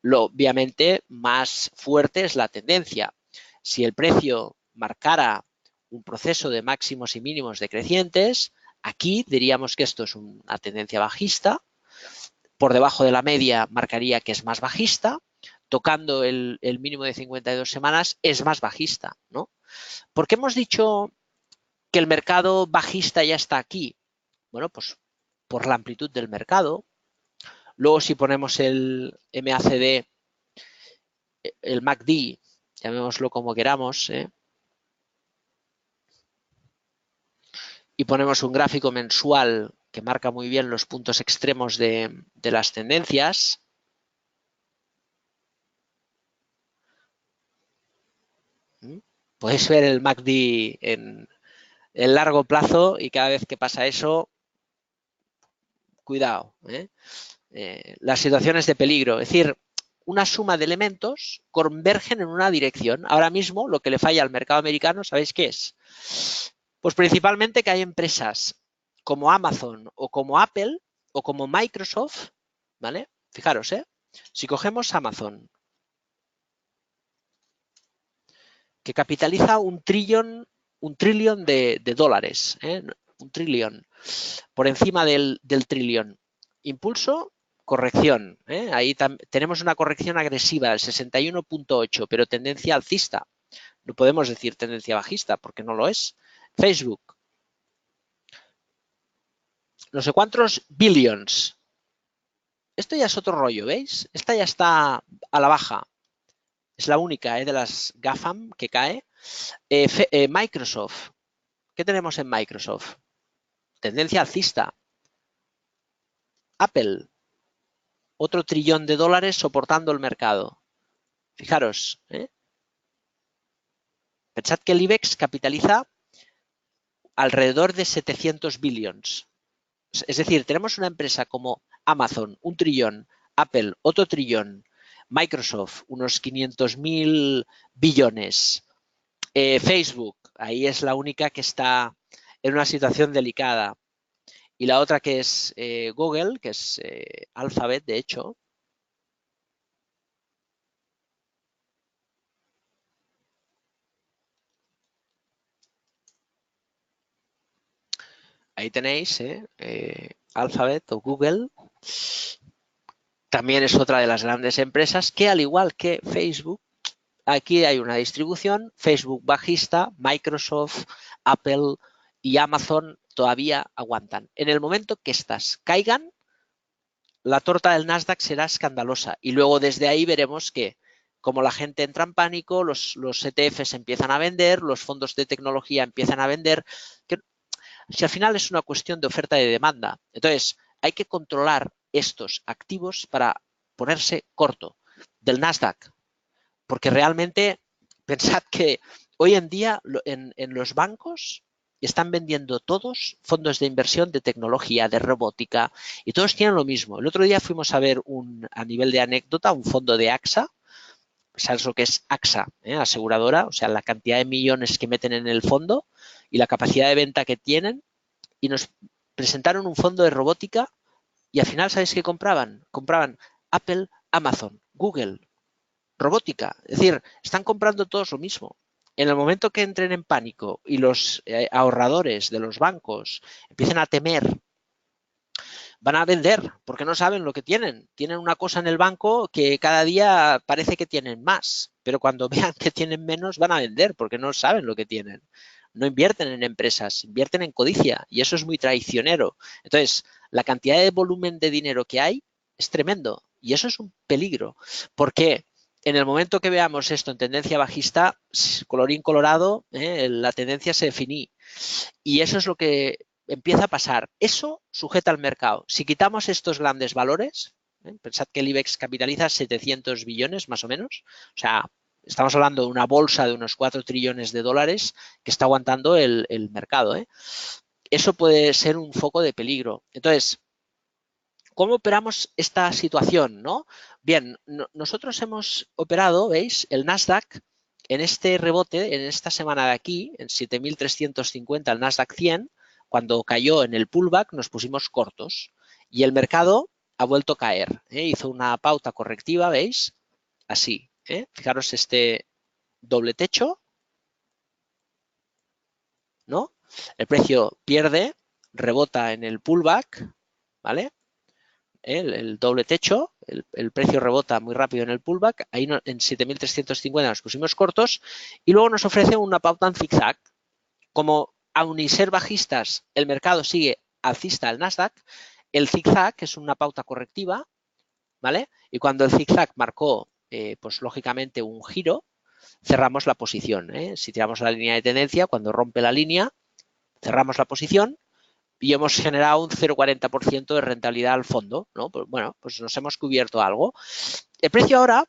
Speaker 1: obviamente más fuerte es la tendencia. Si el precio marcara un proceso de máximos y mínimos decrecientes, aquí diríamos que esto es una tendencia bajista. Por debajo de la media marcaría que es más bajista. Tocando el mínimo de 52 semanas es más bajista, ¿no? ¿Por qué hemos dicho que el mercado bajista ya está aquí? Bueno, pues por la amplitud del mercado. Luego, si ponemos el MACD, el MACD, llamémoslo como queramos, y ponemos un gráfico mensual que marca muy bien los puntos extremos de las tendencias. Podéis ver el MACD en largo plazo y cada vez que pasa eso, cuidado, las situaciones de peligro. Es decir, una suma de elementos convergen en una dirección. Ahora mismo lo que le falla al mercado americano, ¿sabéis qué es? Pues principalmente que hay empresas como Amazon o como Apple o como Microsoft, ¿vale? Fijaros, si cogemos Amazon, que capitaliza un trillón de dólares, un trillón, por encima del trillón. Impulso, corrección, ahí tenemos una corrección agresiva del 61.8, pero tendencia alcista. No podemos decir tendencia bajista porque no lo es. Facebook, no sé cuántos billions. Esto ya es otro rollo, ¿veis? Esta ya está a la baja. Es la única de las GAFAM que cae. Microsoft. ¿Qué tenemos en Microsoft? Tendencia alcista. Apple. Otro trillón de dólares soportando el mercado. Fijaros, pensad que el IBEX capitaliza alrededor de 700 billions. Es decir, tenemos una empresa como Amazon, un trillón, Apple, otro trillón, Microsoft, unos 500.000 billones, Facebook, ahí es la única que está en una situación delicada. y la otra que es Google, que es Alphabet, de hecho. Ahí tenéis, Alphabet o Google. También es otra de las grandes empresas que, al igual que Facebook, aquí hay una distribución, Facebook bajista, Microsoft, Apple y Amazon todavía aguantan. En el momento que estas caigan, la torta del Nasdaq será escandalosa y luego desde ahí veremos que como la gente entra en pánico, los ETFs empiezan a vender, los fondos de tecnología empiezan a vender, que si al final es una cuestión de oferta y de demanda. Entonces, hay que controlar estos activos para ponerse corto del Nasdaq, porque realmente pensad que hoy en día en los bancos están vendiendo todos fondos de inversión de tecnología, de robótica, y todos tienen lo mismo. El otro día fuimos a ver a nivel de anécdota, un fondo de AXA. ¿Sabes lo que es AXA? Aseguradora, o sea, la cantidad de millones que meten en el fondo y la capacidad de venta que tienen, y nos presentaron un fondo de robótica y al final, ¿sabéis qué compraban? Compraban Apple, Amazon, Google, robótica. Es decir, están comprando todos lo mismo. En el momento que entren en pánico y los ahorradores de los bancos empiecen a temer, van a vender porque no saben lo que tienen. Tienen una cosa en el banco que cada día parece que tienen más, pero cuando vean que tienen menos van a vender porque no saben lo que tienen. No invierten en empresas, invierten en codicia y eso es muy traicionero. Entonces, la cantidad de volumen de dinero que hay es tremendo y eso es un peligro porque en el momento que veamos esto en tendencia bajista, colorín colorado, la tendencia se definí y eso es lo que empieza a pasar. Eso sujeta al mercado. Si quitamos estos grandes valores, pensad que el IBEX capitaliza 700 billones más o menos, o sea, estamos hablando de una bolsa de unos 4 trillones de dólares que está aguantando el mercado. Eso puede ser un foco de peligro. Entonces, ¿cómo operamos esta situación? ¿No? Bien, nosotros hemos operado, ¿veis? El Nasdaq en este rebote, en esta semana de aquí, en 7.350 el Nasdaq 100, cuando cayó en el pullback nos pusimos cortos y el mercado ha vuelto a caer. Hizo una pauta correctiva, ¿veis? Así. Fijaros este doble techo, ¿no? El precio pierde, rebota en el pullback, ¿vale? El doble techo, el precio rebota muy rápido en el pullback, ahí en 7.350 nos pusimos cortos y luego nos ofrece una pauta en zigzag. Como aun y ser bajistas, el mercado sigue alcista al Nasdaq, el zigzag es una pauta correctiva, ¿vale? Y cuando el zigzag marcó, pues lógicamente un giro, cerramos la posición. Si tiramos la línea de tendencia, cuando rompe la línea, cerramos la posición y hemos generado un 0,40% de rentabilidad al fondo, ¿no? Pues bueno, pues nos hemos cubierto algo. El precio ahora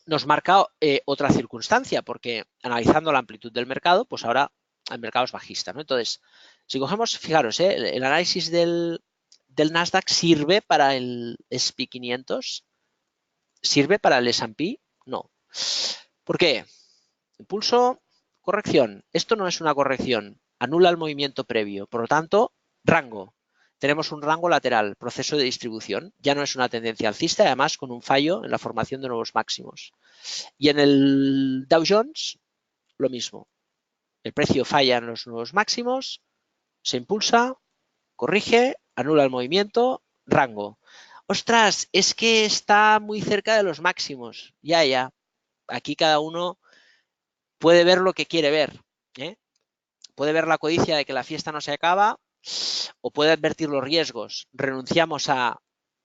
Speaker 1: nos marca otra circunstancia, porque analizando la amplitud del mercado, pues ahora el mercado es bajista, ¿no? Entonces, si cogemos, fijaros, el análisis del Nasdaq sirve para el SP500, ¿sirve para el S&P? No. ¿Por qué? Impulso, corrección. Esto no es una corrección, anula el movimiento previo. Por lo tanto, rango. Tenemos un rango lateral, proceso de distribución. Ya no es una tendencia alcista, además con un fallo en la formación de nuevos máximos. Y en el Dow Jones, lo mismo. El precio falla en los nuevos máximos, se impulsa, corrige, anula el movimiento, rango. Ostras, es que está muy cerca de los máximos. Ya. Aquí cada uno puede ver lo que quiere ver. Puede ver la codicia de que la fiesta no se acaba o puede advertir los riesgos. Renunciamos a,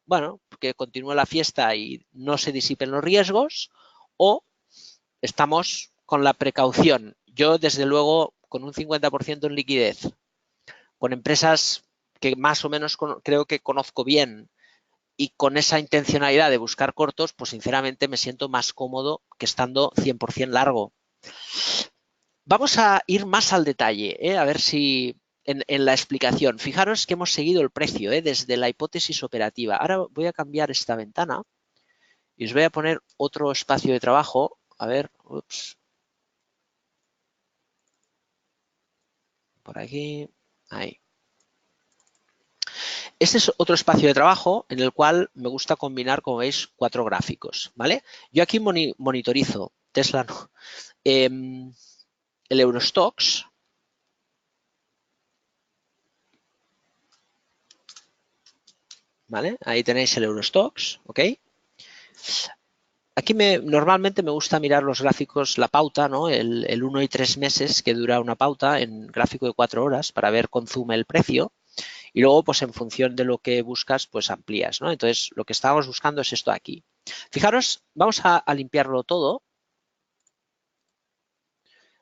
Speaker 1: bueno, que continúe la fiesta y no se disipen los riesgos, o estamos con la precaución. Yo, desde luego, con un 50% en liquidez, con empresas que más o menos creo que conozco bien y con esa intencionalidad de buscar cortos, pues sinceramente me siento más cómodo que estando 100% largo. Vamos a ir más al detalle, a ver si en la explicación. Fijaros que hemos seguido el precio desde la hipótesis operativa. Ahora voy a cambiar esta ventana y os voy a poner otro espacio de trabajo. A ver, ups. Por aquí, ahí. Este es otro espacio de trabajo en el cual me gusta combinar, como veis, 4 gráficos, ¿vale? Yo aquí monitorizo, Tesla no, el Eurostoxx, ¿vale? Ahí tenéis el Eurostoxx, ¿ok? Aquí normalmente me gusta mirar los gráficos, la pauta, ¿no? El 1 y 3 meses que dura una pauta en gráfico de 4 horas para ver consume el precio y luego pues en función de lo que buscas pues amplías, ¿no? Entonces lo que estábamos buscando es esto de aquí. Fijaros, vamos a limpiarlo todo,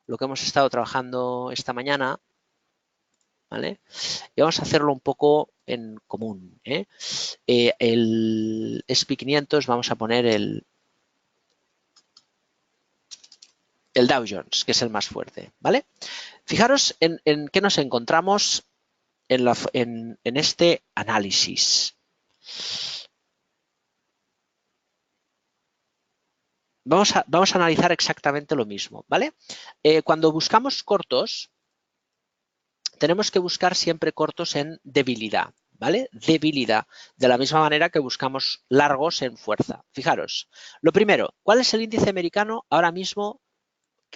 Speaker 1: lo que hemos estado trabajando esta mañana, ¿vale? Y vamos a hacerlo un poco en común, ¿eh? El SP500 vamos a poner el Dow Jones, que es el más fuerte, ¿vale? Fijaros en qué nos encontramos en este análisis. Vamos a analizar exactamente lo mismo, ¿vale? Cuando buscamos cortos, tenemos que buscar siempre cortos en debilidad, ¿vale? Debilidad, de la misma manera que buscamos largos en fuerza. Fijaros, lo primero, ¿cuál es el índice americano ahora mismo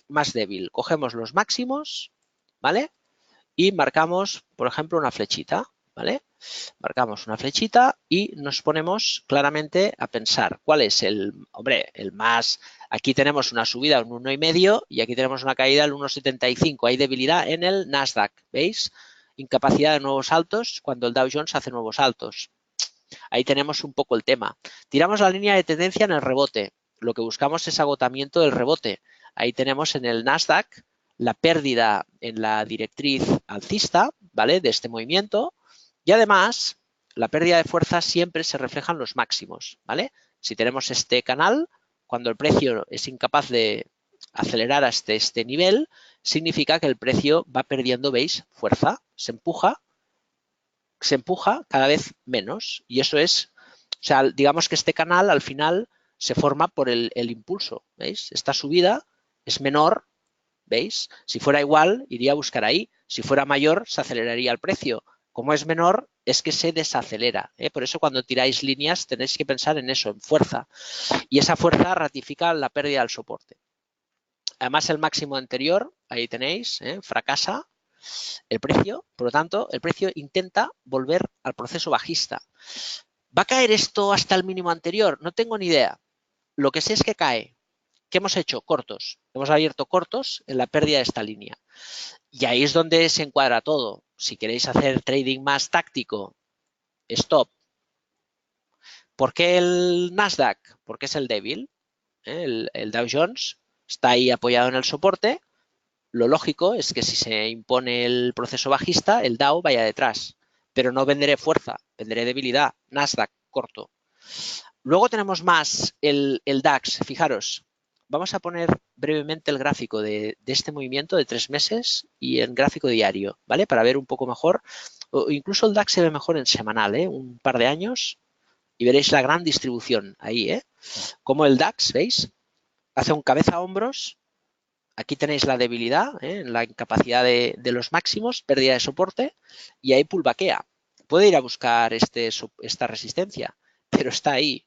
Speaker 1: más débil? Cogemos los máximos, ¿vale? Y marcamos, por ejemplo, una flechita, ¿vale? Marcamos una flechita y nos ponemos claramente a pensar cuál es hombre, el más, aquí tenemos una subida a un 1,5 y aquí tenemos una caída al 1,75. Hay debilidad en el Nasdaq, ¿veis? Incapacidad de nuevos altos cuando el Dow Jones hace nuevos altos. Ahí tenemos un poco el tema. Tiramos la línea de tendencia en el rebote. Lo que buscamos es agotamiento del rebote. Ahí tenemos en el Nasdaq la pérdida en la directriz alcista, ¿vale? De este movimiento. Y además, la pérdida de fuerza siempre se refleja en los máximos, ¿vale? Si tenemos este canal, cuando el precio es incapaz de acelerar hasta este nivel, significa que el precio va perdiendo, ¿veis? Fuerza, se empuja cada vez menos y eso es, o sea, digamos que este canal al final se forma por el impulso, ¿veis? Esta subida es menor, ¿veis? Si fuera igual, iría a buscar ahí. Si fuera mayor, se aceleraría el precio. Como es menor, es que se desacelera. ¿eh? Por eso cuando tiráis líneas tenéis que pensar en eso, en fuerza. Y esa fuerza ratifica la pérdida del soporte. Además, el máximo anterior, ahí tenéis, fracasa el precio. Por lo tanto, el precio intenta volver al proceso bajista. ¿Va a caer esto hasta el mínimo anterior? No tengo ni idea. Lo que sé es que cae. ¿Qué hemos hecho? Cortos. Hemos abierto cortos en la pérdida de esta línea. Y ahí es donde se encuadra todo. Si queréis hacer trading más táctico, stop. ¿Por qué el Nasdaq? Porque es el débil. El Dow Jones está ahí apoyado en el soporte. Lo lógico es que si se impone el proceso bajista, el Dow vaya detrás. Pero no venderé fuerza, venderé debilidad. Nasdaq, corto. Luego tenemos más el DAX. Fijaros, vamos a poner brevemente el gráfico de este movimiento de 3 meses y en gráfico diario, ¿vale? Para ver un poco mejor. O incluso el DAX se ve mejor en semanal, ¿eh? Un par de años y veréis la gran distribución ahí, ¿eh? Como el DAX, ¿veis? Hace un cabeza a hombros. Aquí tenéis la debilidad, la incapacidad de los máximos, pérdida de soporte y ahí pullbackea. Puede ir a buscar esta resistencia, pero está ahí.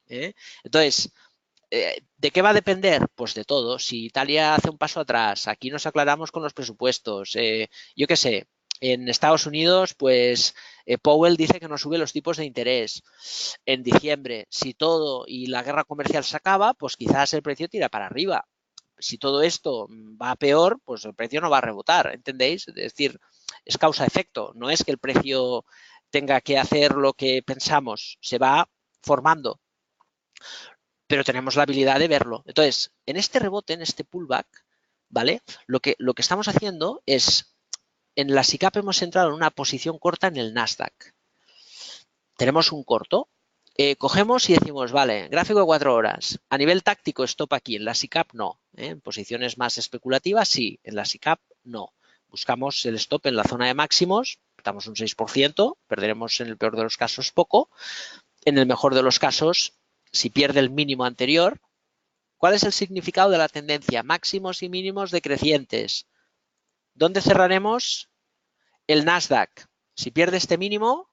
Speaker 1: Entonces, ¿de qué va a depender? Pues de todo. Si Italia hace un paso atrás, aquí nos aclaramos con los presupuestos. Yo qué sé, en Estados Unidos, pues Powell dice que no sube los tipos de interés en diciembre. Si todo y la guerra comercial se acaba, pues quizás el precio tira para arriba. Si todo esto va a peor, pues el precio no va a rebotar, ¿entendéis? Es decir, es causa-efecto. No es que el precio tenga que hacer lo que pensamos, se va formando, pero tenemos la habilidad de verlo. Entonces, en este rebote, en este pullback, ¿vale? Lo que estamos haciendo es, en la SICAP hemos entrado en una posición corta en el Nasdaq. Tenemos un corto, cogemos y decimos, vale, gráfico de 4 horas. A nivel táctico, stop aquí. En la SICAP no. En posiciones más especulativas, sí. En la SICAP no. Buscamos el stop en la zona de máximos. Estamos un 6%. Perderemos en el peor de los casos poco. En el mejor de los casos, si pierde el mínimo anterior. ¿Cuál es el significado de la tendencia? Máximos y mínimos decrecientes. ¿Dónde cerraremos? El Nasdaq. Si pierde este mínimo,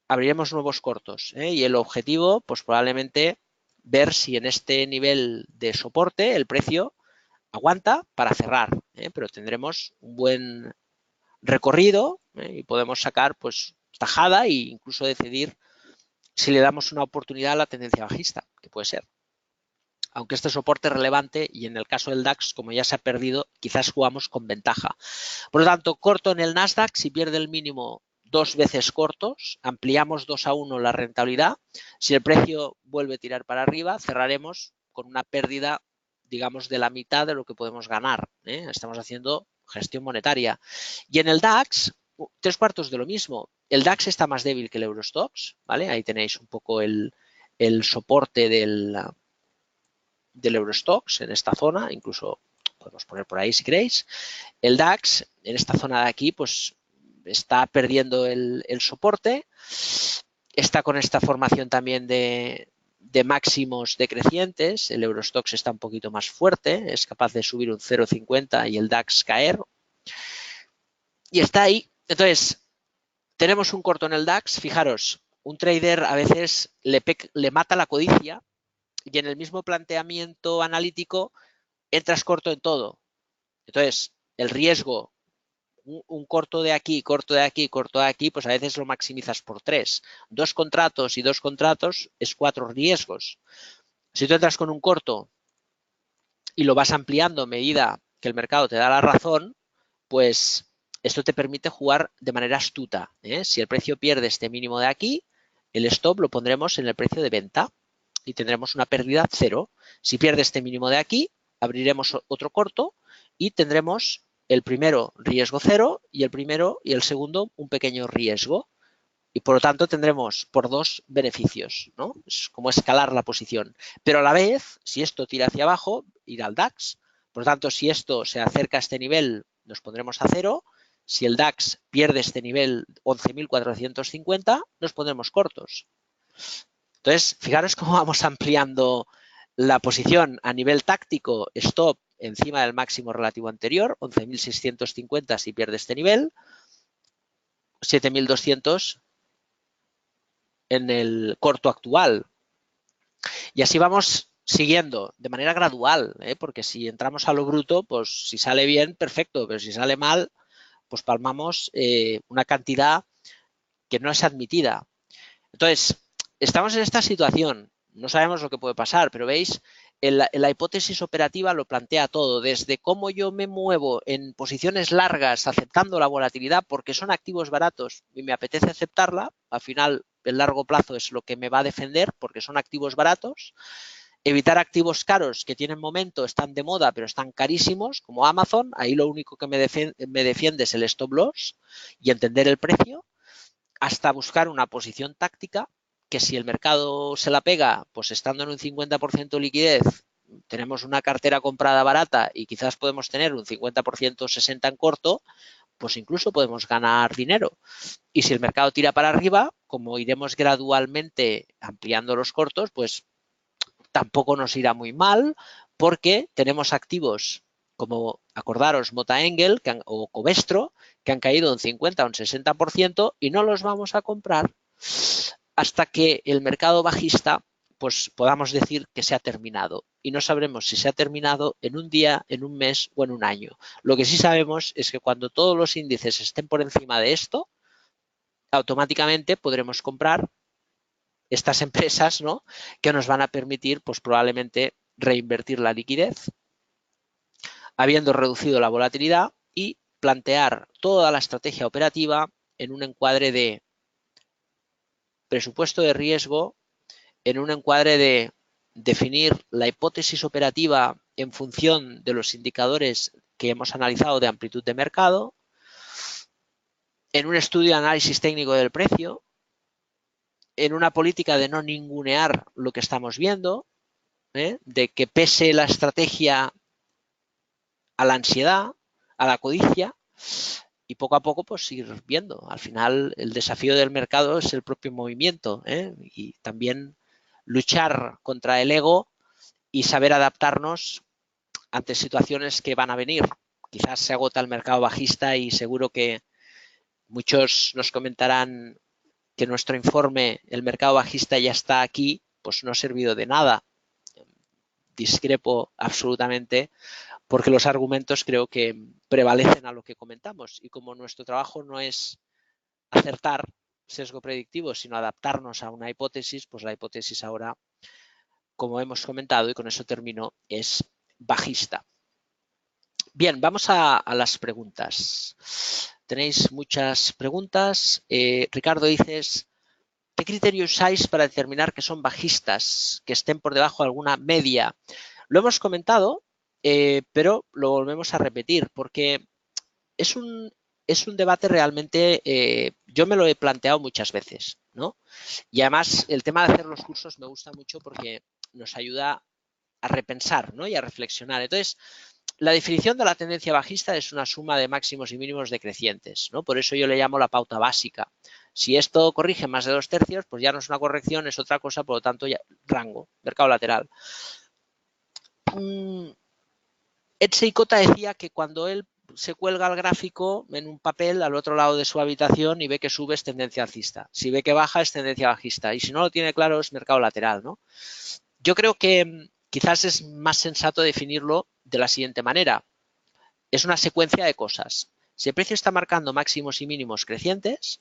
Speaker 1: abriremos nuevos cortos, y el objetivo, pues probablemente ver si en este nivel de soporte el precio aguanta para cerrar, pero tendremos un buen recorrido y podemos sacar pues tajada e incluso decidir si le damos una oportunidad a la tendencia bajista, que puede ser. Aunque este soporte es relevante y en el caso del DAX, como ya se ha perdido, quizás jugamos con ventaja. Por lo tanto, corto en el Nasdaq, si pierde el mínimo 2 veces cortos, ampliamos 2-1 la rentabilidad. Si el precio vuelve a tirar para arriba, cerraremos con una pérdida, digamos, de la mitad de lo que podemos ganar. Estamos haciendo gestión monetaria. Y en el DAX, 3/4 de lo mismo. El DAX está más débil que el Eurostoxx, ¿vale? Ahí tenéis un poco el soporte del Eurostoxx en esta zona, incluso podemos poner por ahí si queréis. El DAX en esta zona de aquí pues está perdiendo el soporte, está con esta formación también de máximos decrecientes, el Eurostoxx está un poquito más fuerte, es capaz de subir un 0,50 y el DAX caer, y está ahí. Entonces, tenemos un corto en el DAX, fijaros, un trader a veces le mata la codicia y en el mismo planteamiento analítico entras corto en todo. Entonces, el riesgo, un corto de aquí, corto de aquí, corto de aquí, pues a veces lo maximizas por 3. 2 contratos y 2 contratos es 4 riesgos. Si tú entras con un corto y lo vas ampliando a medida que el mercado te da la razón, pues esto te permite jugar de manera astuta. Si el precio pierde este mínimo de aquí, el stop lo pondremos en el precio de venta y tendremos una pérdida 0. Si pierde este mínimo de aquí, abriremos otro corto y tendremos el primero riesgo 0 y el segundo un pequeño riesgo. Y por lo tanto tendremos por 2 beneficios, ¿no? Es como escalar la posición. Pero a la vez, si esto tira hacia abajo, irá al DAX. Por lo tanto, si esto se acerca a este nivel, nos pondremos a 0. Si el DAX pierde este nivel 11.450, nos pondremos cortos. Entonces, fijaros cómo vamos ampliando la posición a nivel táctico, stop encima del máximo relativo anterior, 11.650 si pierde este nivel, 7.200 en el corto actual. Y así vamos siguiendo de manera gradual, porque si entramos a lo bruto, pues si sale bien, perfecto, pero si sale mal, pues palmamos una cantidad que no es admitida. Entonces, estamos en esta situación, no sabemos lo que puede pasar, pero veis, en la hipótesis operativa lo plantea todo, desde cómo yo me muevo en posiciones largas aceptando la volatilidad porque son activos baratos y me apetece aceptarla, al final el largo plazo es lo que me va a defender porque son activos baratos, evitar activos caros que tienen momento, están de moda pero están carísimos, como Amazon, ahí lo único que me defiende es el stop loss y entender el precio, hasta buscar una posición táctica que si el mercado se la pega, pues estando en un 50% de liquidez, tenemos una cartera comprada barata y quizás podemos tener un 50% 60 en corto, pues incluso podemos ganar dinero. Y si el mercado tira para arriba, como iremos gradualmente ampliando los cortos, pues tampoco nos irá muy mal porque tenemos activos como, acordaros, Mota Engel o Covestro, que han caído un 50 o un 60% y no los vamos a comprar hasta que el mercado bajista pues podamos decir que se ha terminado. Y no sabremos si se ha terminado en un día, en un mes o en un año. Lo que sí sabemos es que cuando todos los índices estén por encima de esto, automáticamente podremos comprar estas empresas, ¿no?, que nos van a permitir pues probablemente reinvertir la liquidez, habiendo reducido la volatilidad y plantear toda la estrategia operativa en un encuadre de presupuesto de riesgo, en un encuadre de definir la hipótesis operativa en función de los indicadores que hemos analizado de amplitud de mercado, en un estudio de análisis técnico del precio, en una política de no ningunear lo que estamos viendo, de que pese la estrategia a la ansiedad, a la codicia, y poco a poco pues ir viendo. Al final el desafío del mercado es el propio movimiento, y también luchar contra el ego y saber adaptarnos ante situaciones que van a venir. Quizás se agota el mercado bajista y seguro que muchos nos comentarán que nuestro informe, el mercado bajista ya está aquí, pues no ha servido de nada. Discrepo absolutamente porque los argumentos creo que prevalecen a lo que comentamos y como nuestro trabajo no es acertar sesgo predictivo, sino adaptarnos a una hipótesis, pues la hipótesis ahora, como hemos comentado, y con eso termino, es bajista. Bien, vamos a las preguntas. Tenéis muchas preguntas. Ricardo, dices, ¿qué criterio usáis para determinar que son bajistas, que estén por debajo de alguna media? Lo hemos comentado, pero lo volvemos a repetir porque es un debate realmente, yo me lo he planteado muchas veces, ¿no? Y además el tema de hacer los cursos me gusta mucho porque nos ayuda a repensar, ¿no? Y a reflexionar. Entonces, la definición de la tendencia bajista es una suma de máximos y mínimos decrecientes, ¿no? Por eso yo le llamo la pauta básica. Si esto corrige más de 2/3, pues ya no es una corrección, es otra cosa, por lo tanto, ya, rango, mercado lateral. Etsy Cota decía que cuando él se cuelga el gráfico en un papel al otro lado de su habitación y ve que sube es tendencia alcista. Si ve que baja es tendencia bajista. Y si no lo tiene claro es mercado lateral, ¿no? Yo creo que quizás es más sensato definirlo de la siguiente manera. Es una secuencia de cosas. Si el precio está marcando máximos y mínimos crecientes,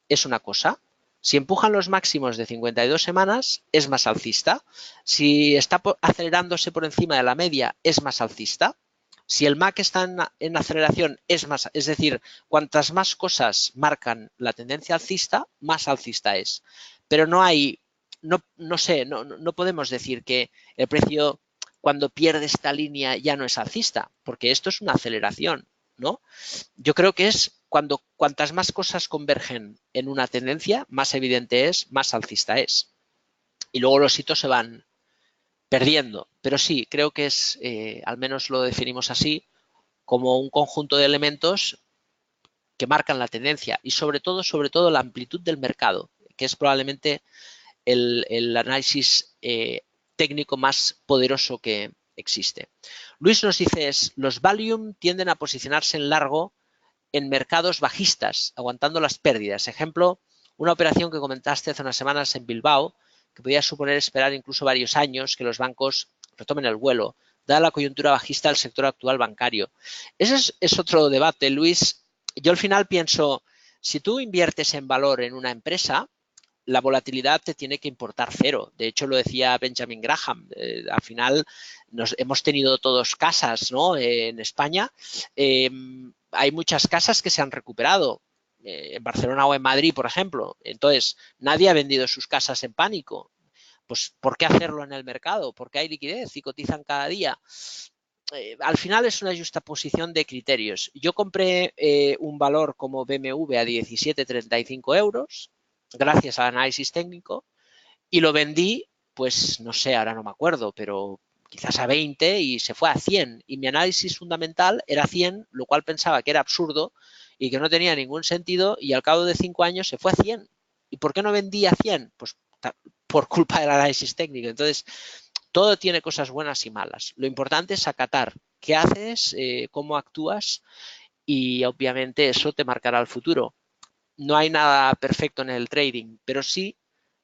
Speaker 1: es una cosa. Si empujan los máximos de 52 semanas, es más alcista. Si está acelerándose por encima de la media, es más alcista. Si el MAC está en aceleración, es más, es decir, cuantas más cosas marcan la tendencia alcista, más alcista es. Pero no hay, no sé, no podemos decir que el precio cuando pierde esta línea ya no es alcista, porque esto es una aceleración, ¿no? Yo creo que es cuantas más cosas convergen en una tendencia, más evidente es, más alcista es. Y luego los hitos se van perdiendo. Pero sí, creo que es, al menos lo definimos así, como un conjunto de elementos que marcan la tendencia y sobre todo la amplitud del mercado, que es probablemente el análisis técnico más poderoso que existe. Luis nos dice, los Valium tienden a posicionarse en largo en mercados bajistas, aguantando las pérdidas. Ejemplo, una operación que comentaste hace unas semanas en Bilbao, que podía suponer esperar incluso varios años que los bancos retomen el vuelo, dada la coyuntura bajista del sector actual bancario. Ese es otro debate, Luis. Yo al final pienso, si tú inviertes en valor en una empresa, la volatilidad te tiene que importar cero. De hecho, lo decía Benjamin Graham. Al final hemos tenido todos casas, ¿no? En España. Hay muchas casas que se han recuperado. En Barcelona o en Madrid, por ejemplo. Entonces, nadie ha vendido sus casas en pánico. Pues, ¿por qué hacerlo en el mercado? Porque hay liquidez y cotizan cada día. Al final es una justaposición de criterios. Yo compré un valor como BMW a 17,35 euros gracias al análisis técnico y lo vendí, pues no sé, ahora no me acuerdo, pero quizás a 20 y se fue a 100 y mi análisis fundamental era 100, lo cual pensaba que era absurdo y que no tenía ningún sentido y al cabo de 5 años se fue a 100. ¿Y por qué no vendí a 100? Pues por culpa del análisis técnico. Entonces, todo tiene cosas buenas y malas. Lo importante es acatar qué haces, cómo actúas y obviamente eso te marcará el futuro. No hay nada perfecto en el trading, pero sí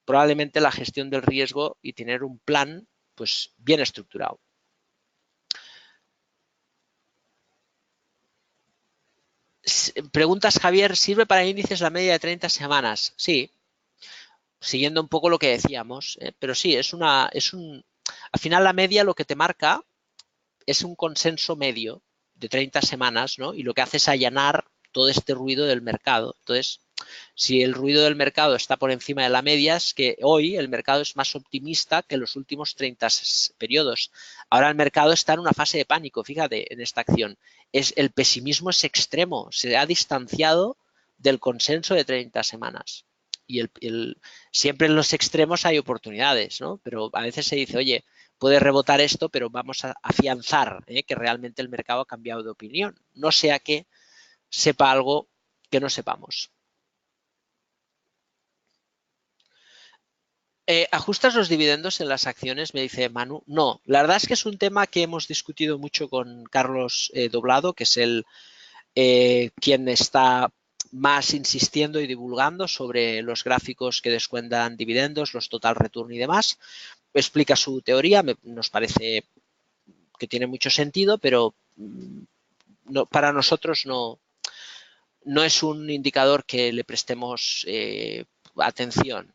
Speaker 1: probablemente la gestión del riesgo y tener un plan pues bien estructurado. Preguntas, Javier, ¿sirve para índices la media de 30 semanas? Sí, siguiendo un poco lo que decíamos, pero sí, al final la media lo que te marca es un consenso medio de 30 semanas, ¿no? Y lo que hace es allanar todo este ruido del mercado. Entonces, si el ruido del mercado está por encima de la media, es que hoy el mercado es más optimista que los últimos 30 periodos. Ahora el mercado está en una fase de pánico, fíjate, en esta acción. El pesimismo es extremo, se ha distanciado del consenso de 30 semanas. Y siempre en los extremos hay oportunidades, ¿no? Pero a veces se dice, oye, puede rebotar esto, pero vamos a afianzar que realmente el mercado ha cambiado de opinión. No sea que sepa algo que no sepamos. ¿Ajustas los dividendos en las acciones? Me dice Manu. No, la verdad es que es un tema que hemos discutido mucho con Carlos Doblado, que es quien está más insistiendo y divulgando sobre los gráficos que descuentan dividendos, los total return y demás. Explica su teoría, nos parece que tiene mucho sentido, pero no, para nosotros no es un indicador que le prestemos atención,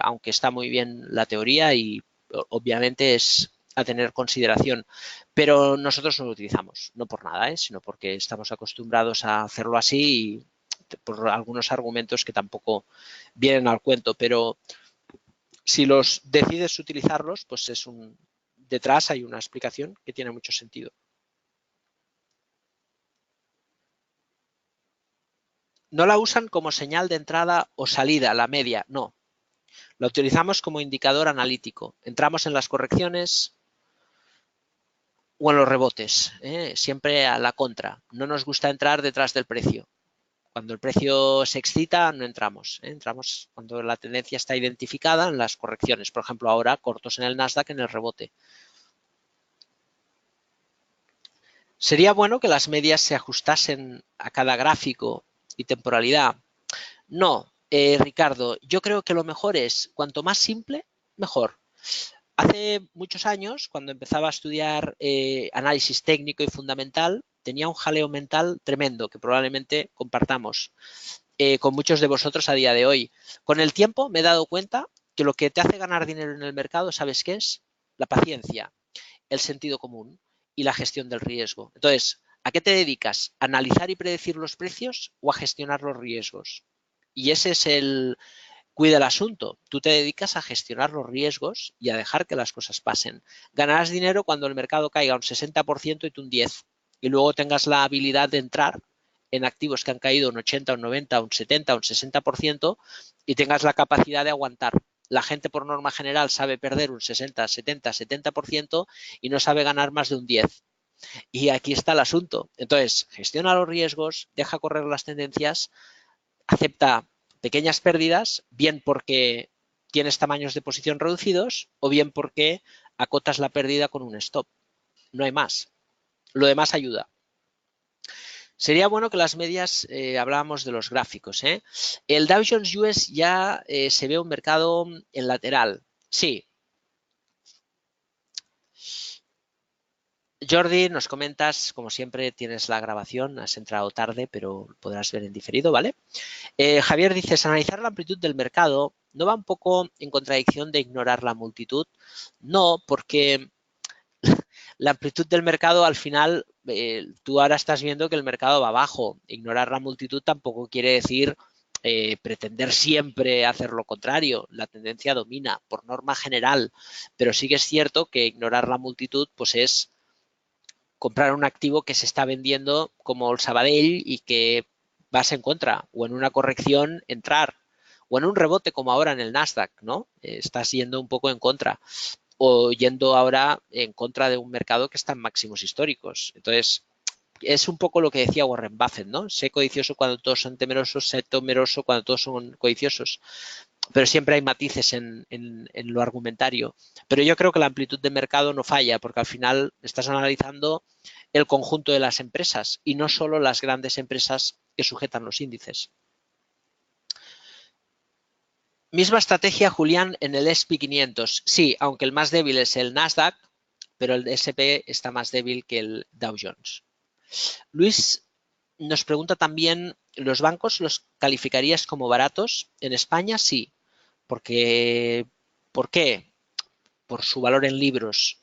Speaker 1: aunque está muy bien la teoría y obviamente es a tener consideración, pero nosotros no lo utilizamos, no por nada, sino porque estamos acostumbrados a hacerlo así y por algunos argumentos que tampoco vienen al cuento, pero si los decides utilizarlos, pues detrás hay una explicación que tiene mucho sentido. No la usan como señal de entrada o salida, la media, no. La utilizamos como indicador analítico. Entramos en las correcciones o en los rebotes, siempre a la contra. No nos gusta entrar detrás del precio. Cuando el precio se excita, no entramos. Entramos cuando la tendencia está identificada en las correcciones. Por ejemplo, ahora cortos en el Nasdaq en el rebote. ¿Sería bueno que las medias se ajustasen a cada gráfico y temporalidad? No, Ricardo, yo creo que lo mejor es, cuanto más simple, mejor. Hace muchos años, cuando empezaba a estudiar análisis técnico y fundamental, tenía un jaleo mental tremendo que probablemente compartamos con muchos de vosotros a día de hoy. Con el tiempo me he dado cuenta que lo que te hace ganar dinero en el mercado, ¿sabes qué es? La paciencia, el sentido común y la gestión del riesgo. Entonces, ¿a qué te dedicas? ¿A analizar y predecir los precios o a gestionar los riesgos? Y ese es cuida el asunto. Tú te dedicas a gestionar los riesgos y a dejar que las cosas pasen. Ganarás dinero cuando el mercado caiga un 60% y tú un 10%. Y luego tengas la habilidad de entrar en activos que han caído un 80, un 90, un 70, un 60% y tengas la capacidad de aguantar. La gente por norma general sabe perder un 60, 70, 70% y no sabe ganar más de un 10%. Y aquí está el asunto. Entonces, gestiona los riesgos, deja correr las tendencias, acepta pequeñas pérdidas, bien porque tienes tamaños de posición reducidos o bien porque acotas la pérdida con un stop. No hay más. Lo demás ayuda. Sería bueno que las medias, hablábamos de los gráficos. El Dow Jones US ya se ve un mercado en lateral. Sí. Jordi, nos comentas, como siempre tienes la grabación, has entrado tarde, pero podrás ver en diferido, ¿vale? Javier dice, analizar la amplitud del mercado no va un poco en contradicción de ignorar la multitud. No, porque la amplitud del mercado al final, tú ahora estás viendo que el mercado va abajo. Ignorar la multitud tampoco quiere decir pretender siempre hacer lo contrario. La tendencia domina por norma general, pero sí que es cierto que ignorar la multitud pues es comprar un activo que se está vendiendo como el Sabadell y que vas en contra, o en una corrección entrar, o en un rebote como ahora en el Nasdaq, ¿no? Estás yendo un poco en contra, o yendo ahora en contra de un mercado que está en máximos históricos. Entonces, es un poco lo que decía Warren Buffett, ¿no? Sé codicioso cuando todos son temerosos, sé temeroso cuando todos son codiciosos. Pero siempre hay matices en lo argumentario. Pero yo creo que la amplitud de mercado no falla, porque al final estás analizando el conjunto de las empresas y no solo las grandes empresas que sujetan los índices. Misma estrategia, Julián, en el S&P 500. Sí, aunque el más débil es el Nasdaq, pero el S&P está más débil que el Dow Jones. Luis nos pregunta también, ¿los bancos los calificarías como baratos? En España sí, porque ¿por qué? Por su valor en libros,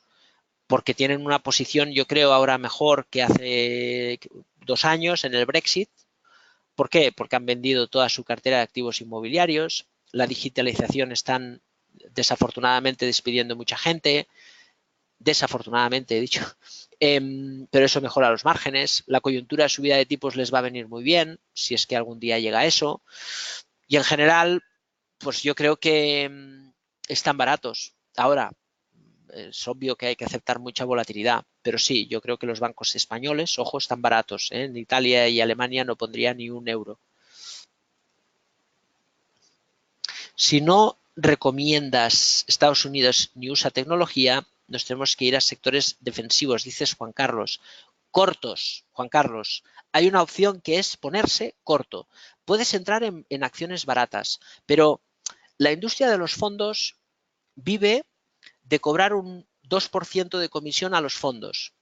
Speaker 1: porque tienen una posición, yo creo, ahora mejor que hace 2 años en el Brexit. ¿Por qué? Porque han vendido toda su cartera de activos inmobiliarios, la digitalización están desafortunadamente despidiendo mucha gente, desafortunadamente he dicho, pero eso mejora los márgenes, la coyuntura de subida de tipos les va a venir muy bien, si es que algún día llega a eso, y en general, pues yo creo que están baratos. Ahora, es obvio que hay que aceptar mucha volatilidad, pero sí, yo creo que los bancos españoles, ojo, están baratos. En Italia y Alemania no pondría ni un euro. Si no recomiendas Estados Unidos ni usa tecnología, nos tenemos que ir a sectores defensivos, dices Juan Carlos. Cortos, Juan Carlos. Hay una opción que es ponerse corto. Puedes entrar en acciones baratas, pero la industria de los fondos vive de cobrar un 2% de comisión a los fondos.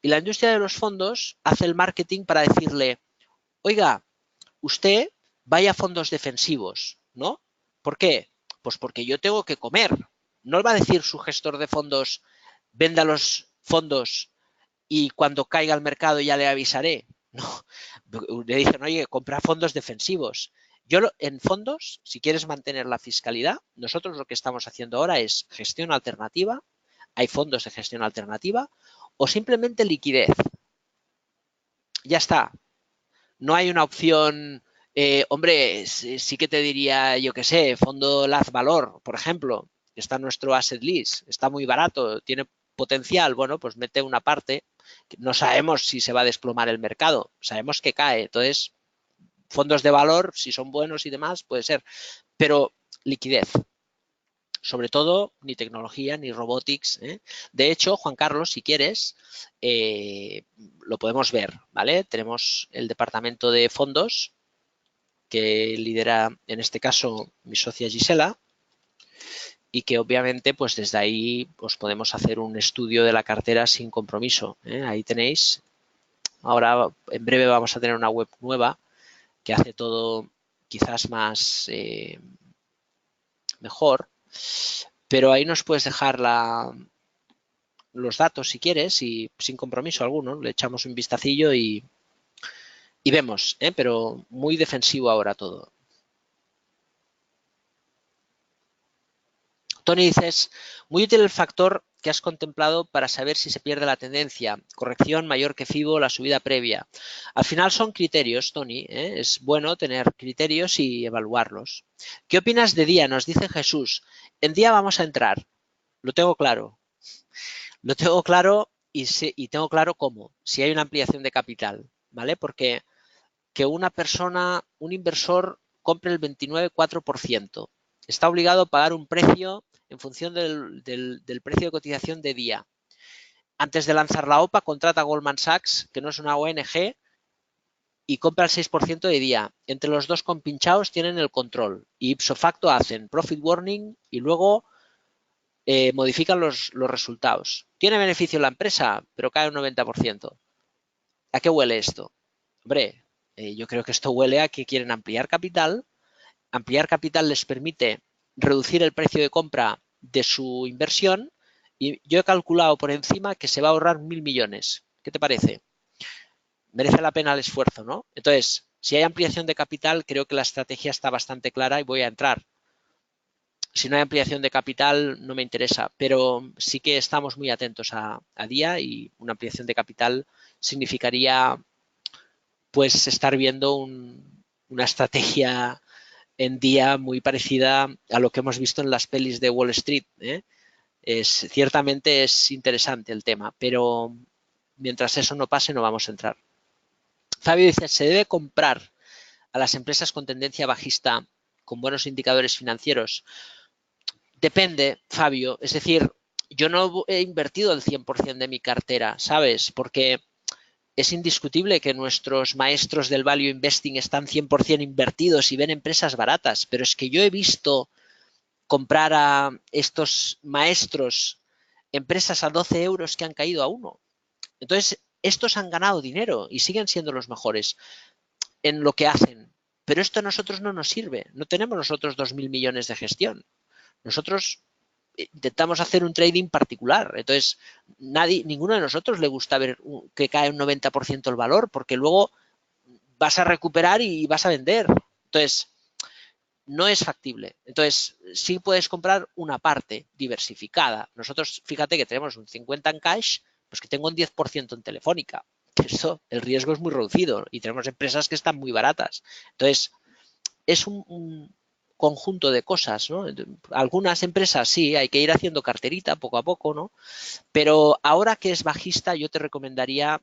Speaker 1: Y la industria de los fondos hace el marketing para decirle, oiga, usted vaya a fondos defensivos, ¿no? ¿Por qué? Pues porque yo tengo que comer. No va a decir su gestor de fondos, venda los fondos y cuando caiga al mercado ya le avisaré. No, le dicen, oye, compra fondos defensivos. Yo en fondos, si quieres mantener la fiscalidad, nosotros lo que estamos haciendo ahora es gestión alternativa, hay fondos de gestión alternativa o simplemente liquidez. Ya está. No hay una opción, hombre, sí que te diría, yo qué sé, fondo Laz Valor, por ejemplo, está nuestro asset list, está muy barato, tiene potencial, bueno, pues mete una parte, no sabemos si se va a desplomar el mercado, sabemos que cae, entonces fondos de valor, si son buenos y demás, puede ser, pero liquidez. Sobre todo, ni tecnología, ni robotics. De hecho, Juan Carlos, si quieres, lo podemos ver, ¿vale? Tenemos el departamento de fondos que lidera, en este caso, mi socia Gisela, y que obviamente, pues desde ahí, pues podemos hacer un estudio de la cartera sin compromiso. Ahí tenéis. Ahora, en breve, vamos a tener una web nueva que hace todo quizás más mejor, pero ahí nos puedes dejar los datos si quieres y sin compromiso alguno. Le echamos un vistacillo y vemos, pero muy defensivo ahora todo. Tony dices, muy útil el factor que has contemplado para saber si se pierde la tendencia, corrección mayor que FIBO, la subida previa. Al final son criterios, Tony, es bueno tener criterios y evaluarlos. ¿Qué opinas de día? Nos dice Jesús, en día vamos a entrar, lo tengo claro y tengo claro cómo, si hay una ampliación de capital, ¿vale? Porque que una persona, un inversor, compre el 29,4%. Está obligado a pagar un precio en función del precio de cotización de día. Antes de lanzar la OPA, contrata a Goldman Sachs, que no es una ONG, y compra el 6% de día. Entre los dos compinchados tienen el control. Y ipso facto hacen profit warning y luego modifican los resultados. ¿Tiene beneficio la empresa? Pero cae un 90%. ¿A qué huele esto? Hombre, yo creo que esto huele a que quieren ampliar capital. Ampliar capital les permite reducir el precio de compra de su inversión y yo he calculado por encima que se va a ahorrar 1.000 millones. ¿Qué te parece? Merece la pena el esfuerzo, ¿no? Entonces, si hay ampliación de capital, creo que la estrategia está bastante clara y voy a entrar. Si no hay ampliación de capital, no me interesa, pero sí que estamos muy atentos a día y una ampliación de capital significaría pues estar viendo una estrategia en día muy parecida a lo que hemos visto en las pelis de Wall Street. Ciertamente es interesante el tema, pero mientras eso no pase no vamos a entrar. Fabio dice, ¿se debe comprar a las empresas con tendencia bajista con buenos indicadores financieros? Depende, Fabio. Es decir, yo no he invertido el 100% de mi cartera, ¿sabes? Porque es indiscutible que nuestros maestros del value investing están 100% invertidos y ven empresas baratas, pero es que yo he visto comprar a estos maestros empresas a 12 euros que han caído a 1. Entonces, estos han ganado dinero y siguen siendo los mejores en lo que hacen. Pero esto a nosotros no nos sirve. No tenemos nosotros 2.000 millones de gestión. Nosotros intentamos hacer un trading particular. Entonces, ninguno de nosotros le gusta ver que cae un 90% el valor, porque luego vas a recuperar y vas a vender. Entonces, no es factible. Entonces, sí puedes comprar una parte diversificada. Nosotros, fíjate que tenemos un 50 en cash, pues que tengo un 10% en Telefónica. Eso, el riesgo es muy reducido y tenemos empresas que están muy baratas. Entonces, es un conjunto de cosas, ¿no? Algunas empresas sí, hay que ir haciendo carterita poco a poco, ¿no? Pero ahora que es bajista, yo te recomendaría,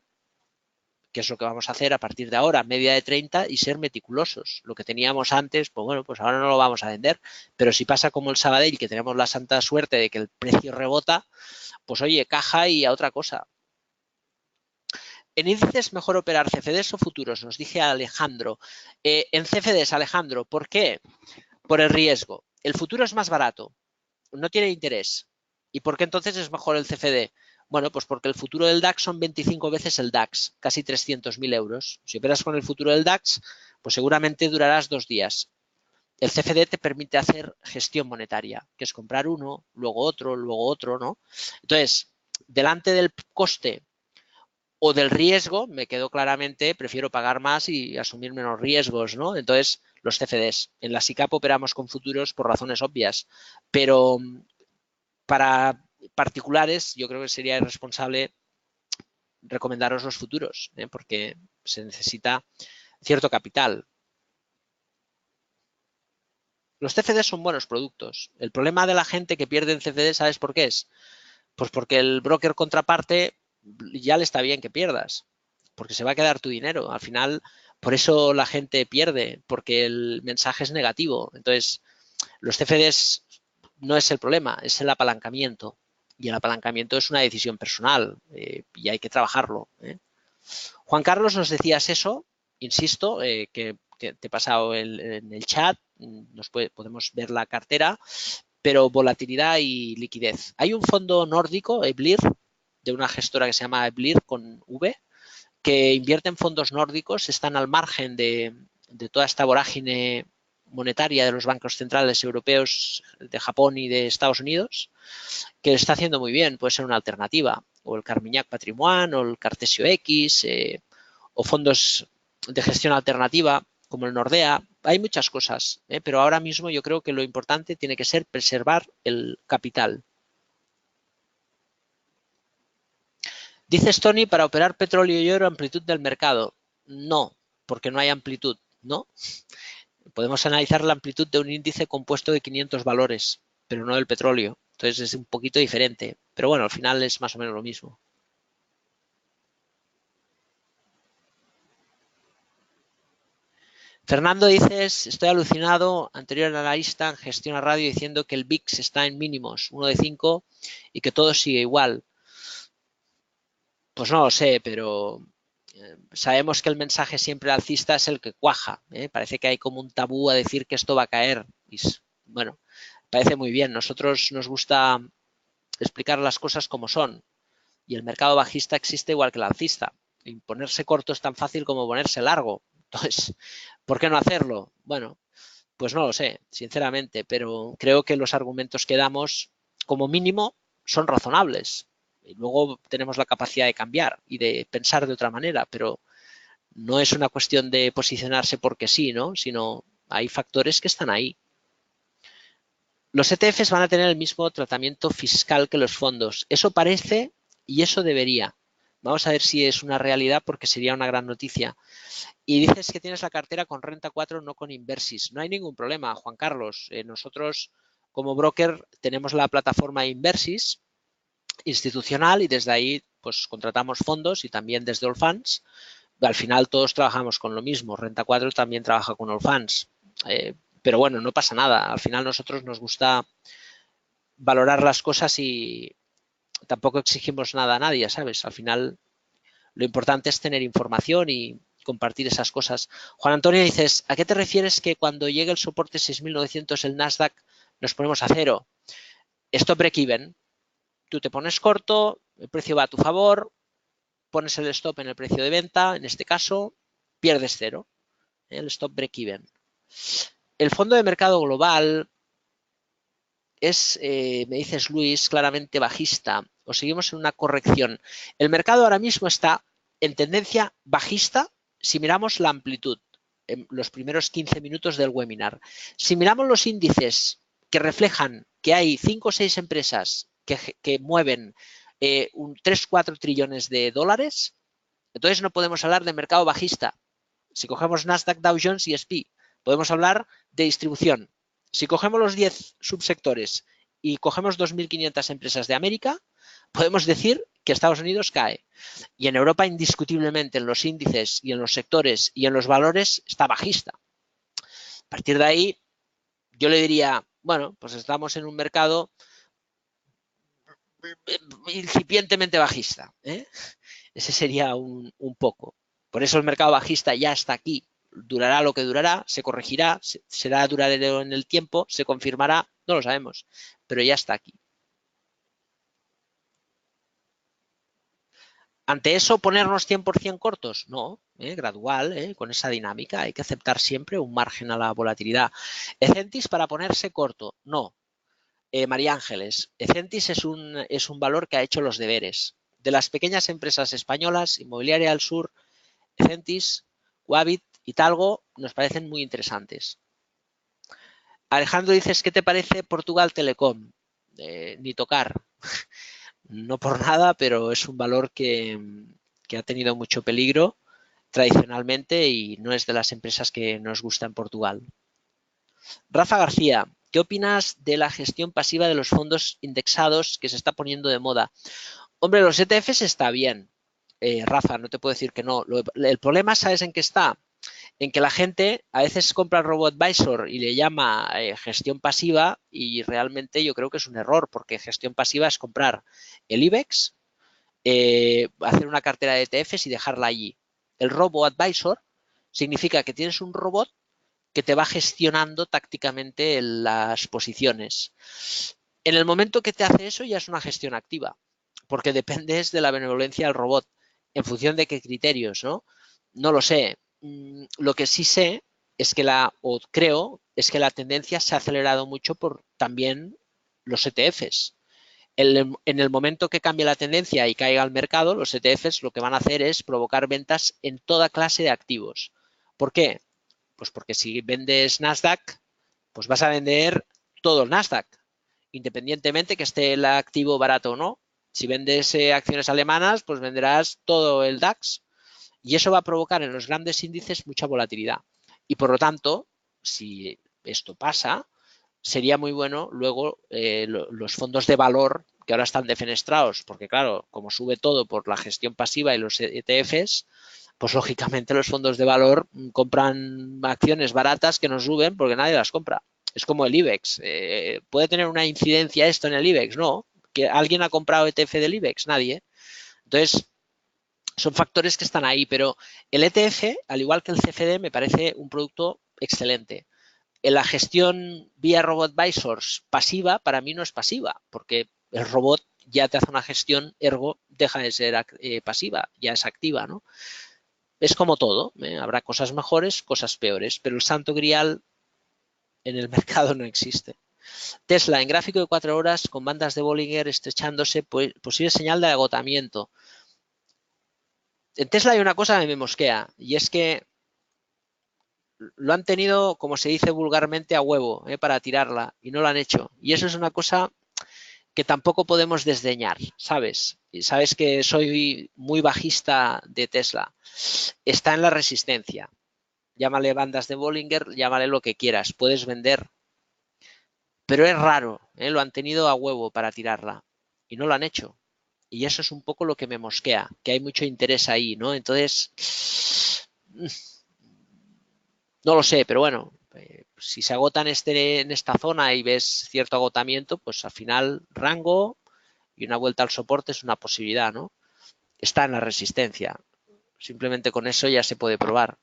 Speaker 1: que es lo que vamos a hacer a partir de ahora, media de 30 y ser meticulosos. Lo que teníamos antes, pues bueno, pues ahora no lo vamos a vender, pero si pasa como el Sabadell, que tenemos la santa suerte de que el precio rebota, pues oye, caja y a otra cosa. En índices mejor operar CFDs o futuros, nos dije Alejandro. En CFDs, Alejandro, ¿por qué? Por el riesgo. El futuro es más barato, no tiene interés. ¿Y por qué entonces es mejor el CFD? Bueno, pues porque el futuro del DAX son 25 veces el DAX, casi 300.000 euros. Si operas con el futuro del DAX, pues seguramente durarás 2 días. El CFD te permite hacer gestión monetaria, que es comprar uno, luego otro, ¿no? Entonces, delante del coste o del riesgo, me quedo claramente, prefiero pagar más y asumir menos riesgos, ¿no? Entonces, los CFDs. En la SICAP operamos con futuros por razones obvias, pero para particulares yo creo que sería irresponsable recomendaros los futuros, porque se necesita cierto capital. Los CFDs son buenos productos. El problema de la gente que pierde en CFDs, ¿sabes por qué es? Pues porque el broker contraparte ya le está bien que pierdas, porque se va a quedar tu dinero. Al final, por eso la gente pierde, porque el mensaje es negativo. Entonces, los CFDs no es el problema, es el apalancamiento. Y el apalancamiento es una decisión personal y hay que trabajarlo. Juan Carlos, nos decías eso, insisto, que te he pasado en el chat, podemos ver la cartera, pero volatilidad y liquidez. Hay un fondo nórdico, Eblir, de una gestora que se llama Eblir con V, que invierte en fondos nórdicos, están al margen de toda esta vorágine monetaria de los bancos centrales europeos, de Japón y de Estados Unidos, que lo está haciendo muy bien, puede ser una alternativa, o el Carmignac Patrimoine, o el Cartesio X, o fondos de gestión alternativa, como el Nordea. Hay muchas cosas, pero ahora mismo yo creo que lo importante tiene que ser preservar el capital. Dices, Tony, para operar petróleo y oro, amplitud del mercado. No, porque no hay amplitud, ¿no? Podemos analizar la amplitud de un índice compuesto de 500 valores, pero no del petróleo. Entonces es un poquito diferente. Pero bueno, al final es más o menos lo mismo. Fernando, dices, estoy alucinado, anterior analista en gestión a radio diciendo que el VIX está en mínimos, 1 de 5, y que todo sigue igual. Pues no lo sé, pero sabemos que el mensaje siempre alcista es el que cuaja. Parece que hay como un tabú a decir que esto va a caer. Y bueno, parece muy bien. Nosotros nos gusta explicar las cosas como son. Y el mercado bajista existe igual que el alcista. Y ponerse corto es tan fácil como ponerse largo. Entonces, ¿por qué no hacerlo? Bueno, pues no lo sé, sinceramente, pero creo que los argumentos que damos, como mínimo, son razonables. Y luego tenemos la capacidad de cambiar y de pensar de otra manera, pero no es una cuestión de posicionarse porque sí, ¿no? Sino hay factores que están ahí. Los ETFs van a tener el mismo tratamiento fiscal que los fondos. Eso parece y eso debería. Vamos a ver si es una realidad porque sería una gran noticia. Y dices que tienes la cartera con Renta 4, no con Inversis. No hay ningún problema, Juan Carlos. Nosotros, como broker, tenemos la plataforma Inversis institucional y desde ahí pues contratamos fondos y también desde Allfunds. Al final todos trabajamos con lo mismo. Renta 4 también trabaja con Allfunds. Pero bueno, no pasa nada. Al final nosotros nos gusta valorar las cosas y tampoco exigimos nada a nadie, ¿sabes? Al final lo importante es tener información y compartir esas cosas. Juan Antonio, dices, ¿a qué te refieres que cuando llegue el soporte 6.900 el Nasdaq nos ponemos a cero? Stop break-even. Tú te pones corto, el precio va a tu favor, pones el stop en el precio de venta, en este caso, pierdes cero. El stop break-even. El fondo de mercado global es, me dices Luis, claramente bajista o seguimos en una corrección. El mercado ahora mismo está en tendencia bajista si miramos la amplitud en los primeros 15 minutos del webinar. Si miramos los índices que reflejan que hay 5 o 6 empresas que mueven 3-4 trillones de dólares, entonces no podemos hablar de mercado bajista. Si cogemos Nasdaq, Dow Jones y S&P, podemos hablar de distribución. Si cogemos los 10 subsectores y cogemos 2.500 empresas de América, podemos decir que Estados Unidos cae. Y en Europa, indiscutiblemente, en los índices y en los sectores y en los valores, está bajista. A partir de ahí, yo le diría, bueno, pues estamos en un mercado incipientemente bajista. Ese sería un poco. Por eso el mercado bajista ya está aquí. Durará lo que durará, se corregirá, será duradero en el tiempo, se confirmará, no lo sabemos, pero ya está aquí. Ante eso, ponernos 100% cortos, no, gradual, con esa dinámica. Hay que aceptar siempre un margen a la volatilidad. Ecentis para ponerse corto, no. María Ángeles, Ecentis es un valor que ha hecho los deberes. De las pequeñas empresas españolas, Inmobiliaria del Sur, Ecentis, Wabit y Talgo nos parecen muy interesantes. Alejandro dices, ¿qué te parece Portugal Telecom? Ni tocar. No por nada, pero es un valor que ha tenido mucho peligro tradicionalmente y no es de las empresas que nos gusta en Portugal. Rafa García, ¿qué opinas de la gestión pasiva de los fondos indexados que se está poniendo de moda? Hombre, los ETFs está bien. Rafa, no te puedo decir que no. El problema, ¿sabes en qué está? En que la gente a veces compra el RoboAdvisor y le llama gestión pasiva y realmente yo creo que es un error porque gestión pasiva es comprar el IBEX, hacer una cartera de ETFs y dejarla allí. El RoboAdvisor significa que tienes un robot que te va gestionando tácticamente las posiciones. En el momento que te hace eso ya es una gestión activa, porque dependes de la benevolencia del robot. ¿En función de qué criterios, no? No lo sé. Lo que sí sé es que o creo, es que la tendencia se ha acelerado mucho por también los ETFs. En el momento que cambie la tendencia y caiga al mercado, los ETFs lo que van a hacer es provocar ventas en toda clase de activos. ¿Por qué? Pues porque si vendes Nasdaq, pues vas a vender todo el Nasdaq, independientemente que esté el activo barato o no. Si vendes acciones alemanas, pues venderás todo el DAX y eso va a provocar en los grandes índices mucha volatilidad. Y por lo tanto, si esto pasa, sería muy bueno luego los fondos de valor que ahora están defenestrados, porque claro, como sube todo por la gestión pasiva y los ETFs, pues lógicamente los fondos de valor compran acciones baratas que no suben porque nadie las compra. Es como el IBEX. ¿Puede tener una incidencia esto en el IBEX? No. ¿Que alguien ha comprado ETF del IBEX? Nadie. Entonces, son factores que están ahí, pero el ETF, al igual que el CFD, me parece un producto excelente. En la gestión vía RoboAdvisors pasiva, para mí no es pasiva, porque el robot ya te hace una gestión, ergo deja de ser pasiva, ya es activa, ¿no? Es como todo, habrá cosas mejores, cosas peores, pero el santo grial en el mercado no existe. Tesla en gráfico de 4 horas con bandas de Bollinger estrechándose, posible señal de agotamiento. En Tesla hay una cosa que me mosquea y es que lo han tenido, como se dice vulgarmente, a huevo para tirarla y no lo han hecho. Y eso es una cosa que tampoco podemos desdeñar, ¿sabes? Y sabes que soy muy bajista de Tesla. Está en la resistencia. Llámale bandas de Bollinger, llámale lo que quieras, puedes vender. Pero es raro, lo han tenido a huevo para tirarla y no lo han hecho. Y eso es un poco lo que me mosquea, que hay mucho interés ahí, ¿no? Entonces, no lo sé, pero bueno, si se agotan en esta zona y ves cierto agotamiento, pues al final rango y una vuelta al soporte es una posibilidad, ¿no? Está en la resistencia. Simplemente con eso ya se puede probar.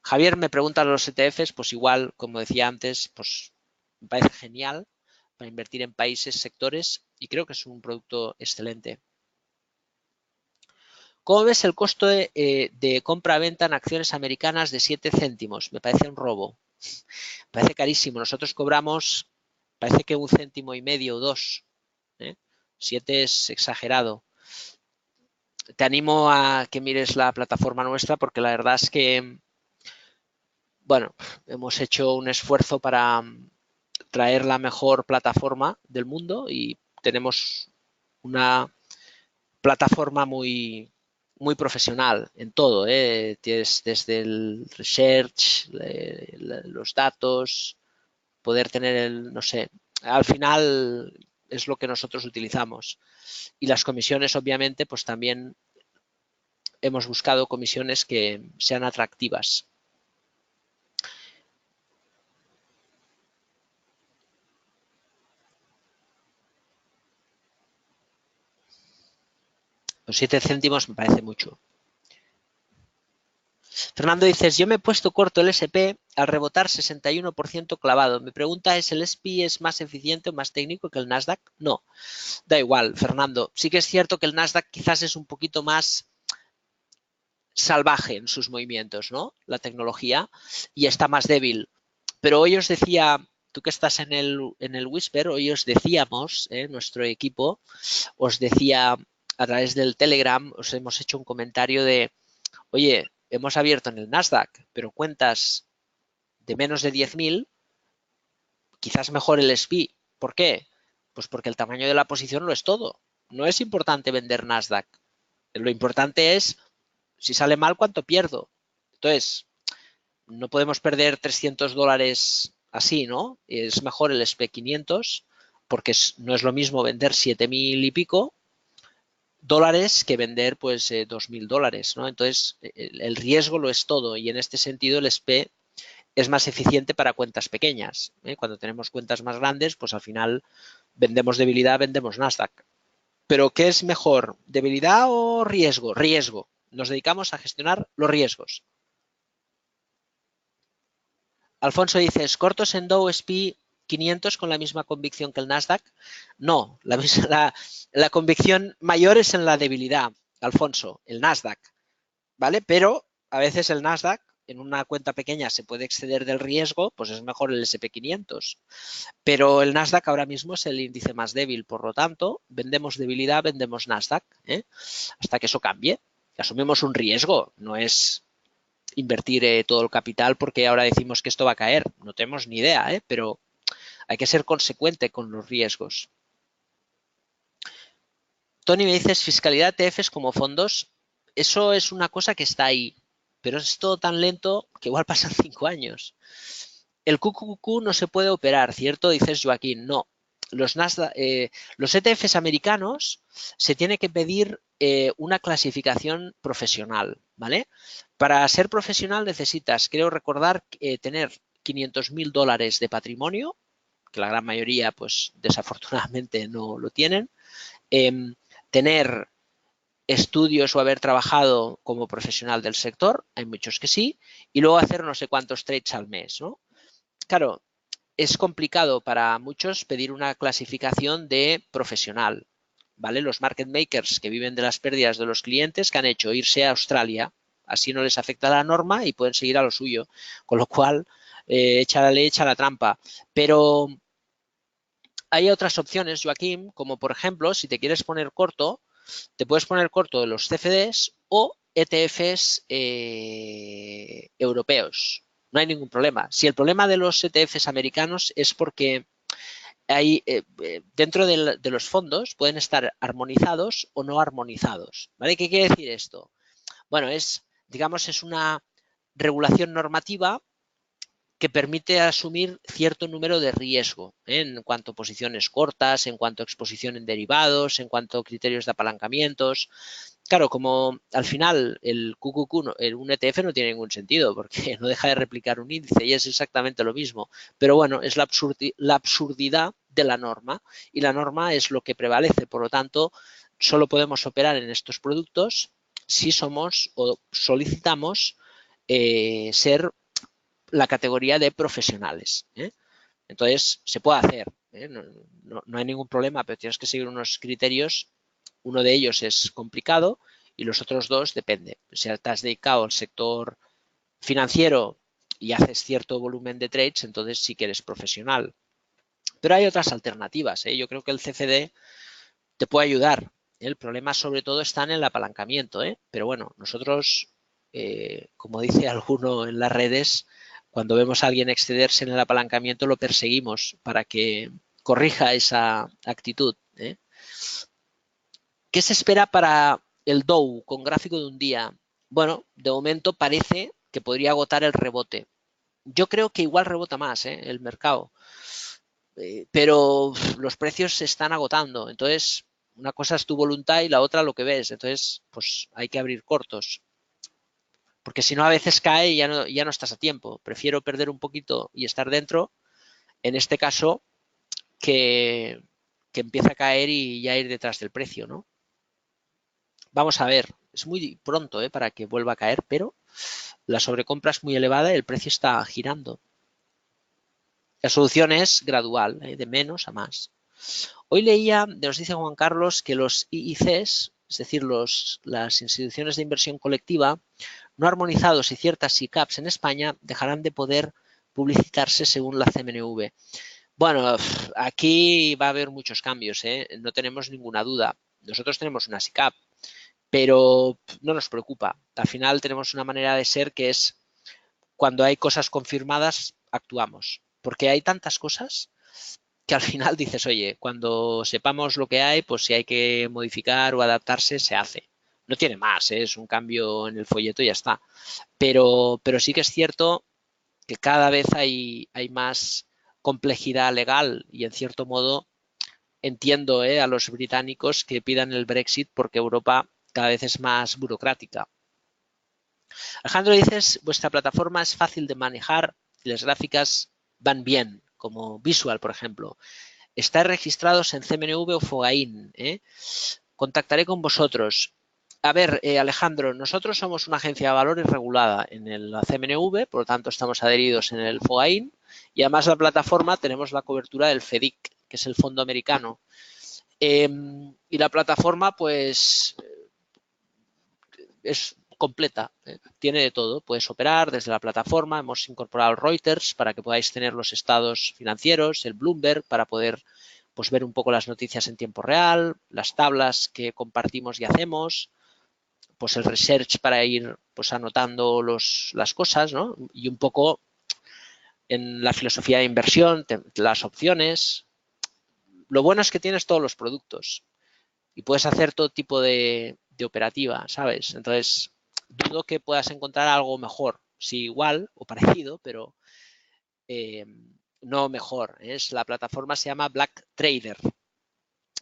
Speaker 1: Javier me pregunta los ETFs, pues igual, como decía antes, pues me parece genial para invertir en países, sectores y creo que es un producto excelente. ¿Cómo ves el costo de compra-venta en acciones americanas de 7 céntimos? Me parece un robo. Me parece carísimo. Nosotros cobramos, parece que 1,5 céntimos o 2. 7 es exagerado. Te animo a que mires la plataforma nuestra porque la verdad es que, bueno, hemos hecho un esfuerzo para traer la mejor plataforma del mundo y tenemos una plataforma muy profesional en todo. Tienes desde el research, los datos, poder tener el, no sé, al final es lo que nosotros utilizamos. Y las comisiones, obviamente, pues también hemos buscado comisiones que sean atractivas. Los 7 céntimos me parece mucho. Fernando dices, yo me he puesto corto el SP al rebotar 61% clavado. Mi pregunta es, ¿el SP es más eficiente o más técnico que el Nasdaq? No, da igual, Fernando. Sí que es cierto que el Nasdaq quizás es un poquito más salvaje en sus movimientos, ¿no? La tecnología, y está más débil. Pero hoy os decía, tú que estás en el Whisper, hoy os decíamos, nuestro equipo, os decía a través del Telegram, os hemos hecho un comentario de, oye, hemos abierto en el Nasdaq, pero cuentas de menos de 10.000, quizás mejor el SPY. ¿Por qué? Pues porque el tamaño de la posición lo es todo. No es importante vender Nasdaq. Lo importante es, si sale mal, ¿cuánto pierdo? Entonces, no podemos perder $300 así, ¿no? Es mejor el SP500 porque no es lo mismo vender 7.000 y pico dólares que vender pues $2.000, ¿no? Entonces, el riesgo lo es todo y en este sentido el SP es más eficiente para cuentas pequeñas. Cuando tenemos cuentas más grandes, pues al final vendemos debilidad, vendemos Nasdaq. Pero ¿qué es mejor? ¿Debilidad o riesgo? Riesgo. Nos dedicamos a gestionar los riesgos. Alfonso dices, ¿cortos en Dow SP 500 con la misma convicción que el Nasdaq? No, la convicción mayor es en la debilidad, Alfonso, el Nasdaq, ¿vale? Pero a veces el Nasdaq en una cuenta pequeña se puede exceder del riesgo, pues es mejor el SP500. Pero el Nasdaq ahora mismo es el índice más débil, por lo tanto, vendemos debilidad, vendemos Nasdaq, hasta que eso cambie. Asumimos un riesgo, no es invertir todo el capital porque ahora decimos que esto va a caer. No tenemos ni idea, pero hay que ser consecuente con los riesgos. Tony, me dices fiscalidad ETFs como fondos. Eso es una cosa que está ahí, pero es todo tan lento que igual pasan 5 años. El QQQ no se puede operar, ¿cierto? Dices Joaquín. No. Los ETFs americanos se tiene que pedir una clasificación profesional, ¿vale? Para ser profesional necesitas, creo recordar, tener $500.000 de patrimonio, que la gran mayoría, pues, desafortunadamente no lo tienen. Tener estudios o haber trabajado como profesional del sector, hay muchos que sí, y luego hacer no sé cuántos trades al mes, ¿no? Claro, es complicado para muchos pedir una clasificación de profesional, ¿vale? Los market makers que viven de las pérdidas de los clientes, que han hecho irse a Australia, así no les afecta la norma y pueden seguir a lo suyo, con lo cual echa la ley, echa la trampa. Pero hay otras opciones, Joaquín, como por ejemplo, si te quieres poner corto, te puedes poner corto de los CFDs o ETFs europeos. No hay ningún problema. Si el problema de los ETFs americanos es porque hay, dentro de los fondos pueden estar armonizados o no armonizados. ¿Vale? ¿Qué quiere decir esto? Bueno, digamos, es una regulación normativa que permite asumir cierto número de riesgo en cuanto a posiciones cortas, en cuanto a exposición en derivados, en cuanto a criterios de apalancamientos. Claro, como al final el QQQ, un ETF no tiene ningún sentido porque no deja de replicar un índice y es exactamente lo mismo. Pero bueno, es la absurdidad de la norma y la norma es lo que prevalece. Por lo tanto, solo podemos operar en estos productos si somos o solicitamos ser la categoría de profesionales. Entonces, se puede hacer, no hay ningún problema, pero tienes que seguir unos criterios. Uno de ellos es complicado y los otros dos depende. Si te has dedicado al sector financiero y haces cierto volumen de trades, entonces sí que eres profesional. Pero hay otras alternativas. Yo creo que el CFD te puede ayudar. El problema sobre todo está en el apalancamiento. Pero bueno, nosotros, como dice alguno en las redes, cuando vemos a alguien excederse en el apalancamiento lo perseguimos para que corrija esa actitud. ¿Qué se espera para el Dow con gráfico de un día? Bueno, de momento parece que podría agotar el rebote. Yo creo que igual rebota más el mercado, pero los precios se están agotando. Entonces, una cosa es tu voluntad y la otra lo que ves. Entonces, pues hay que abrir cortos. Porque si no, a veces cae y ya no estás a tiempo. Prefiero perder un poquito y estar dentro, en este caso, que empieza a caer y ya ir detrás del precio, ¿no? vamos a ver, es muy pronto para que vuelva a caer, pero la sobrecompra es muy elevada y el precio está girando. La solución es gradual, de menos a más. Hoy leía, nos dice Juan Carlos, que los IICs, es decir, las instituciones de inversión colectiva, no armonizados y ciertas SICAPs en España dejarán de poder publicitarse según la CMNV. Bueno, aquí va a haber muchos cambios, no tenemos ninguna duda. Nosotros tenemos una SICAP, pero no nos preocupa. Al final tenemos una manera de ser que es cuando hay cosas confirmadas, actuamos. Porque hay tantas cosas que al final dices, oye, cuando sepamos lo que hay, pues si hay que modificar o adaptarse, se hace. No tiene más, es un cambio en el folleto y ya está. Pero sí que es cierto que cada vez hay más complejidad legal y en cierto modo entiendo a los británicos que pidan el Brexit porque Europa cada vez es más burocrática. Alejandro, dices, vuestra plataforma es fácil de manejar y las gráficas van bien, como Visual, por ejemplo. Estáis registrados en CMNV o Fogain. Contactaré con vosotros. A ver, Alejandro, nosotros somos una agencia de valores regulada en la CMNV, por lo tanto estamos adheridos en el FOAIN y además la plataforma tenemos la cobertura del FEDIC, que es el fondo americano. Y la plataforma, pues, es completa, tiene de todo. Puedes operar desde la plataforma, hemos incorporado el Reuters para que podáis tener los estados financieros, el Bloomberg para poder pues, ver un poco las noticias en tiempo real, las tablas que compartimos y hacemos, pues el research para ir pues anotando las cosas, ¿no? Y un poco en la filosofía de inversión, las opciones. Lo bueno es que tienes todos los productos y puedes hacer todo tipo de operativa, ¿sabes? Entonces, dudo que puedas encontrar algo mejor. Sí, igual o parecido, pero no mejor. La plataforma se llama Black Trader,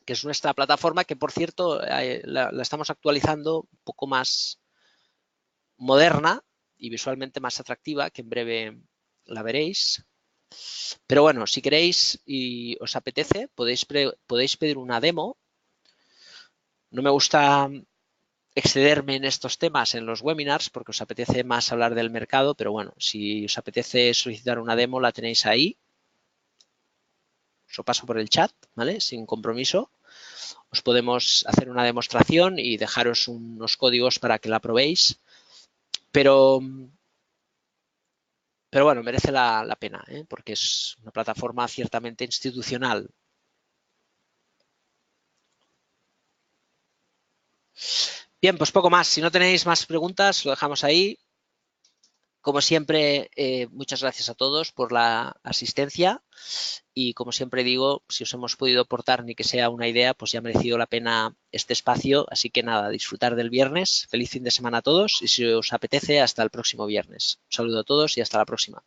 Speaker 1: que es nuestra plataforma que, por cierto, la estamos actualizando un poco más moderna y visualmente más atractiva, que en breve la veréis. Pero bueno, si queréis y os apetece, podéis pedir una demo. No me gusta excederme en estos temas en los webinars porque os apetece más hablar del mercado, pero bueno, si os apetece solicitar una demo, la tenéis ahí. Os lo paso por el chat, ¿vale? Sin compromiso. Os podemos hacer una demostración y dejaros unos códigos para que la probéis. Pero bueno, merece la pena, porque es una plataforma ciertamente institucional. Bien, pues poco más. Si no tenéis más preguntas, lo dejamos ahí. Como siempre, muchas gracias a todos por la asistencia y como siempre digo, si os hemos podido aportar ni que sea una idea, pues ya ha merecido la pena este espacio. Así que nada, disfrutar del viernes. Feliz fin de semana a todos y si os apetece, hasta el próximo viernes. Un saludo a todos y hasta la próxima.